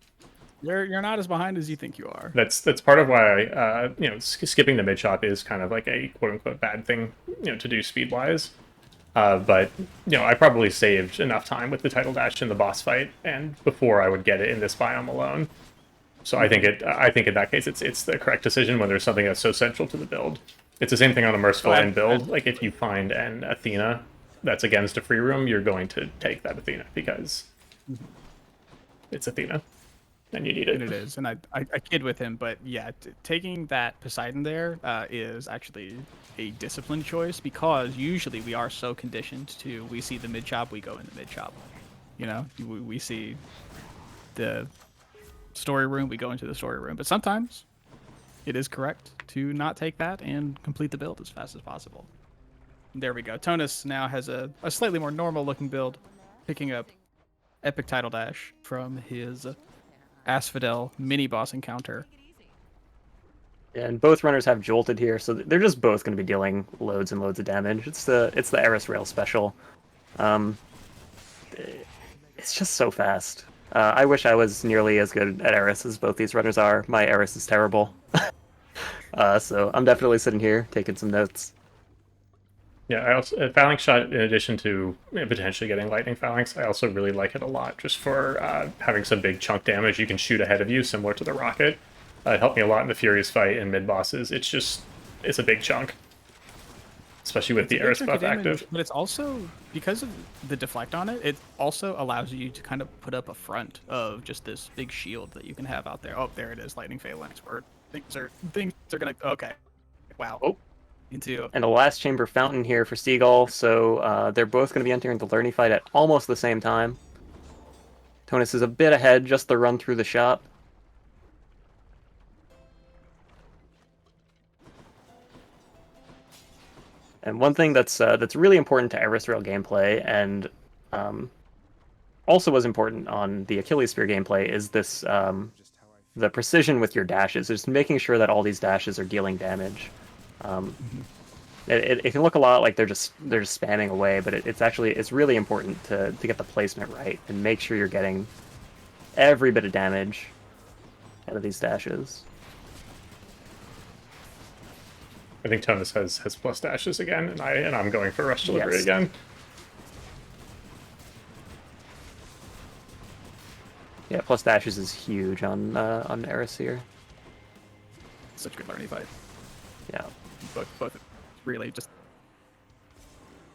You're not as behind as you think you are. That's part of why skipping the mid shop is kind of like a quote unquote bad thing to do speed wise. But I probably saved enough time with the title dash in the boss fight and before I would get it in this biome alone. So I think in that case it's the correct decision when there's something that's so central to the build. It's the same thing on a merciful end build. Like if you find an Athena that's against a free room, you're going to take that Athena because it's Athena and you need it. And it is, and I kid with him, but yeah, taking that Poseidon there is actually a disciplined choice, because usually we are so conditioned to, we see the mid chop, we go in the mid chop. We see the story room, we go into the story room. But sometimes it is correct to not take that and complete the build as fast as possible. There we go. Tounis now has a slightly more normal looking build, picking up epic title dash from his Asphodel mini boss encounter. And both runners have Jolted here, so they're just both going to be dealing loads and loads of damage. It's the Eris Rail special. It's just so fast. I wish I was nearly as good at Eris as both these runners are. My Eris is terrible. So I'm definitely sitting here taking some notes. Yeah, I also phalanx shot. In addition to potentially getting lightning phalanx, I also really like it a lot just for having some big chunk damage. You can shoot ahead of you, similar to the rocket. It helped me a lot in the Furious fight and mid bosses. It's a big chunk, especially with It's a the big Eris chunk of buff damage, active. but it's also, because of the deflect on it, it also allows you to kind of put up a front of just this big shield that you can have out there. Oh, there it is, lightning phalanx. Where things are gonna, okay, wow. Oh. Into And the last chamber fountain here for Seagull, so they're both going to be entering the Lernie fight at almost the same time. Tounis is a bit ahead, just the run through the shop. And one thing that's really important to Eris Rail gameplay, and also was important on the Achilles Spear gameplay, is this the precision with your dashes. Just making sure that all these dashes are dealing damage. It can look a lot like they're just spamming away, but it's really important to get the placement right and make sure you're getting every bit of damage out of these dashes. I think Tounis has plus dashes again, and I'm going for rush delivery Yes. again. Yeah, plus dashes is huge on Eris here. such a good learning fight. Yeah. Both really just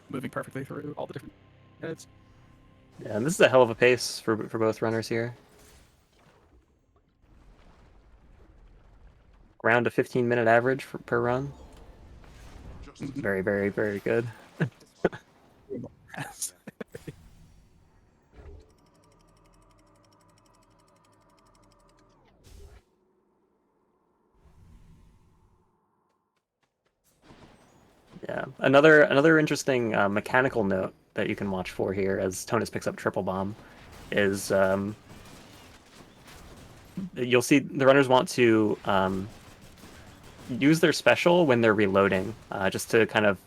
moving perfectly through all the different heads. Yeah, and this is a hell of a pace for both runners here. Around a 15-minute average per run. Very, very, very good. Yeah. Another interesting mechanical note that you can watch for here as Tounis picks up triple bomb is you'll see the runners want to use their special when they're reloading, just to kind of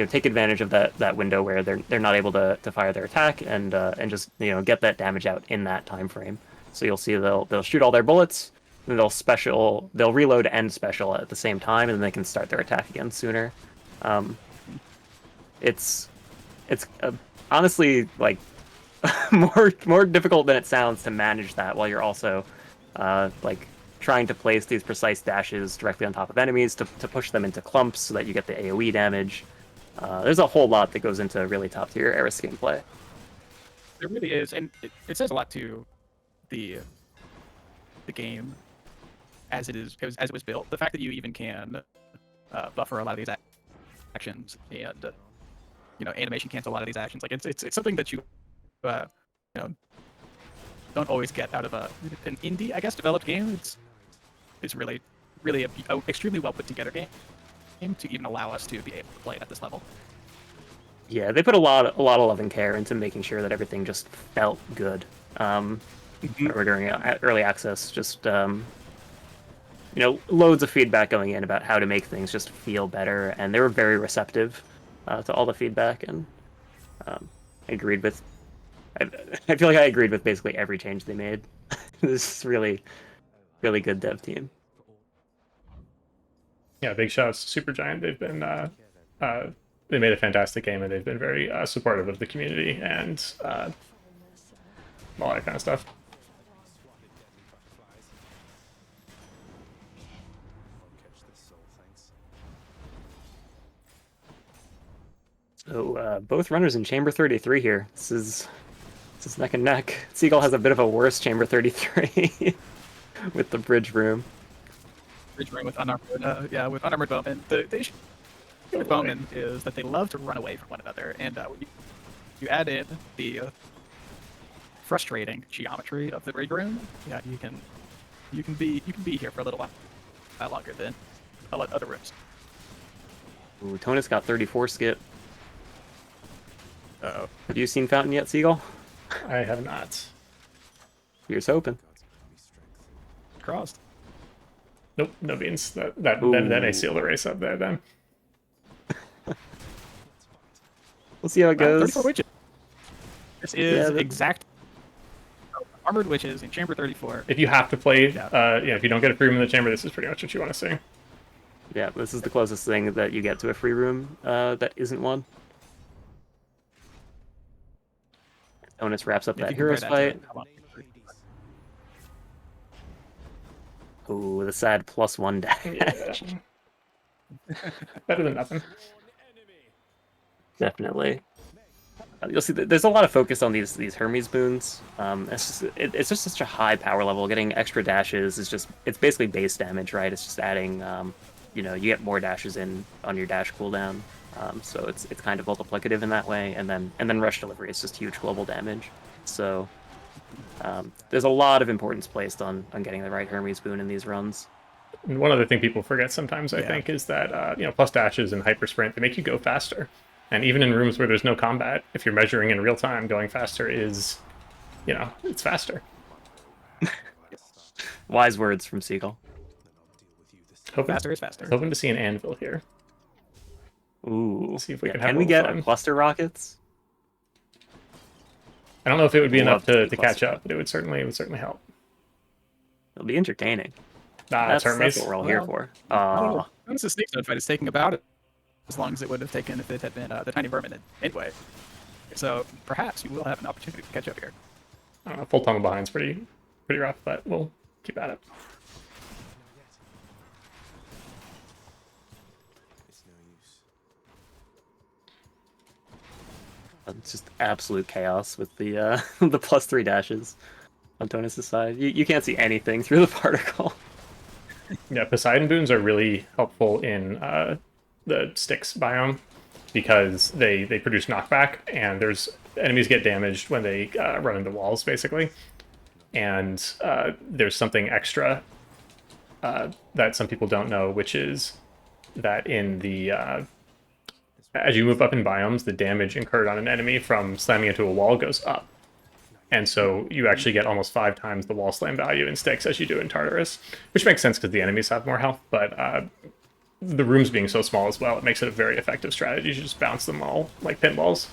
take advantage of that window where they're not able to fire their attack and just get that damage out in that time frame. So you'll see they'll shoot all their bullets, and they'll reload and special at the same time, and then they can start their attack again sooner. It's honestly like more difficult than it sounds to manage that while you're also like trying to place these precise dashes directly on top of enemies to push them into clumps so that you get the AoE damage. There's a whole lot that goes into really top tier Eris gameplay. There really is, and it says a lot to the game as it was built. The fact that you even can buffer a lot of these actions and animation cancel a lot of these actions. Like it's something that you don't always get out of an indie, I guess, developed game. It's really a extremely well put together game to even allow us to be able to play it at this level. Yeah, they put a lot of love and care into making sure that everything just felt good. During early access, just loads of feedback going in about how to make things just feel better, and they were very receptive to all the feedback, and I agreed with. I feel like I agreed with basically every change they made. This is really, really good dev team. Yeah, big shouts to Supergiant. They've been they made a fantastic game, and they've been very supportive of the community and all that kind of stuff. So both runners in Chamber 33 here. This is neck and neck. Seagull has a bit of a worse Chamber 33 with the bridge room. Bridge room with unarmored, with unarmored bowmen. The issue with bowmen is that they love to run away from one another, and when you add in the frustrating geometry of the bridge room, yeah, you can be here for a little while longer than other rooms. Ooh, Tounis got 34 skip. Uh-oh. Have you seen Fountain yet, Seagull? I have not. Here's hoping. Crossed. Nope, no beans. Then I seal the race up there then. We'll see how it goes. 34 witches. This is Yeah, exact armored witches in Chamber 34. If you have to play, Yeah. if you don't get a premium in the chamber, this is pretty much what you want to see. Yeah, this is the closest thing that you get to a free room that isn't one. Tounis wraps up If that you compare Heroes that fight. to how long- Ooh, the sad +1 dash. Yeah. Better than nothing. Definitely. You'll see there's a lot of focus on these Hermes boons. It's just such a high power level. Getting extra dashes is just it's basically base damage, right? It's just adding, you know, you get more dashes in on your dash cooldown. So it's kind of multiplicative in that way, and then rush delivery is just huge global damage. So there's a lot of importance placed on getting the right Hermes boon in these runs. And one other thing people forget sometimes, I Yeah. think, is that you know, plus dashes and hyper sprint, they make you go faster. And even in rooms where there's no combat, if you're measuring in real time, going faster is, you know, it's faster. Wise words from Seagull. Hoping, Faster is faster. hoping to see an anvil here. Ooh. See if we Yeah, can have can a we little get fun. a cluster rockets? I don't know if it would be enough Love to to see catch cluster. up, but it would certainly help. It'll be entertaining. It's That's Hermes. what we're all here Well, for. I don't know. Notice the snake fight is taking about it as long as it would have taken if it had been the tiny vermin in midway. So perhaps you will have an opportunity to catch up here. I don't know, full tunnel behind's pretty rough, but we'll keep at it. It's no use. It's just absolute chaos with the the +3 dashes on Tounis' side. You can't see anything through the particle. Yeah, Poseidon boons are really helpful in the Styx biome because they produce knockback, and there's enemies get damaged when they run into walls, basically. And there's something extra that some people don't know, which is that in the as you move up in biomes, the damage incurred on an enemy from slamming into a wall goes up. And so you actually get almost 5 times the wall slam value in Styx as you do in Tartarus, which makes sense because the enemies have more health, but the rooms being so small as well, it makes it a very effective strategy. You just bounce them all like pinballs.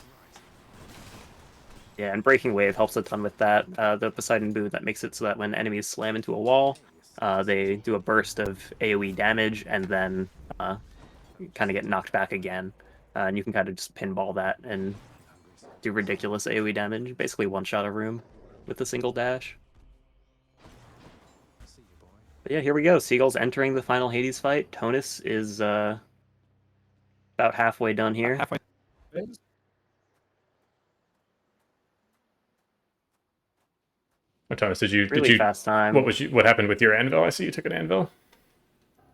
Yeah, and Breaking Wave helps a ton with that. The Poseidon boon that makes it so that when enemies slam into a wall, they do a burst of AoE damage and then kind of get knocked back again. And you can kind of just pinball that and do ridiculous AoE damage, basically one-shot a room with a single dash. But yeah, here we go. Seagull's entering the final Hades fight. Tounis is about halfway done here. Halfway. Thomas, Really fast time. what happened with your anvil? I see you took an anvil.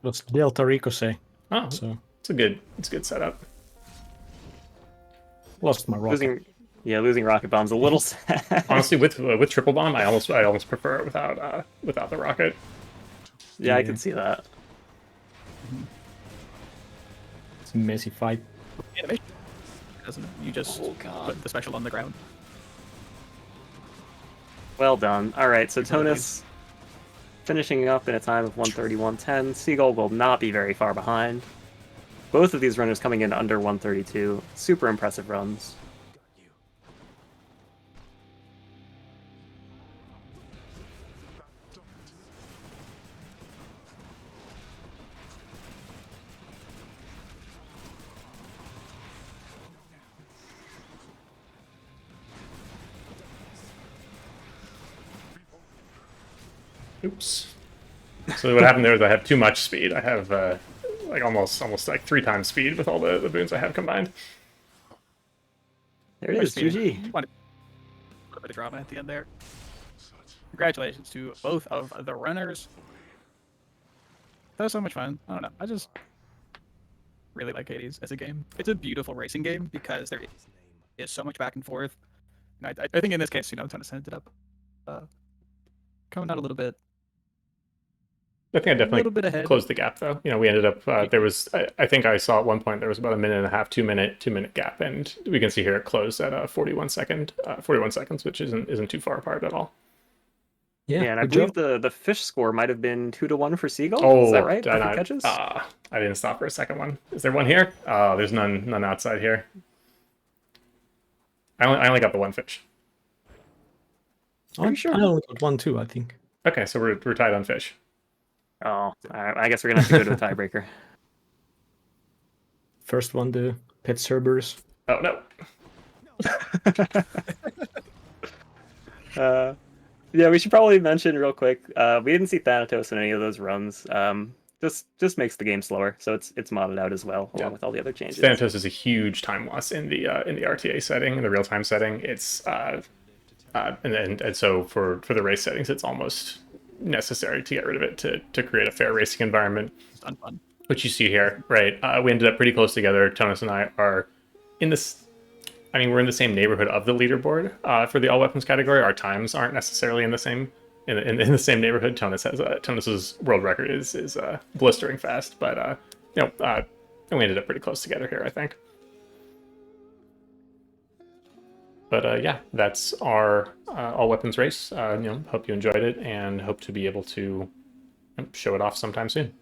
That's Delta Ricochet. Oh, So it's a good setup. lost my rocket. Losing rocket bomb's a little sad. Honestly, with triple bomb, I almost prefer it without the rocket. Yeah, I can see that. It's a messy fight. Animation, doesn't it? You just put the special on the ground. Well done. All right, so Tounis finishing up in a time of 1:31:10. Seagull will not be very far behind. Both of these runners coming in under 1:32. Super impressive runs. Oops. So what happened there is I have too much speed. I have like almost like 3 times speed with all the boons I have combined. There it is, GG. A little bit of drama at the end there. Congratulations to both of the runners. That was so much fun. I don't know. I just really like Hades as a game. It's a beautiful racing game because there is so much back and forth. And I think in this case, Tounis ended up coming out a little bit. I think I little definitely bit ahead. closed the gap though. We ended up there was I think I saw at one point there was about a minute and a half, 2 minute gap, and we can see here it closed at 41 seconds, which isn't too far apart at all. Yeah, Yeah, and I good believe job. the fish score might have been 2-1 for Seagull. Oh, Is that right? did I Perfect not? catches? I didn't stop for a second one. Is there one here? Oh, there's none outside here. I only got the one fish. Are you sure? I only got 1 too, I think. Okay, so we're tied on fish. Oh, all right, I guess we're gonna have to go to a tiebreaker. First one, the pet Cerberus. Oh no. Yeah, we should probably mention real quick. We didn't see Thanatos in any of those runs. Just makes the game slower, so it's modded out as well, along with all the other changes. Thanatos is a huge time loss in the RTA setting, in the real time setting. It's and so for the race settings, it's almost necessary to get rid of it to create a fair racing environment. It's unfun. Which you see here, right? We ended up pretty close together. Tounis and I are in this. I mean, we're in the same neighborhood of the leaderboard for the all weapons category. Our times aren't necessarily in the same in the same neighborhood. Tounis's world record is blistering fast, but we ended up pretty close together here, I think. But yeah, that's our all weapons race. Hope you enjoyed it and hope to be able to show it off sometime soon.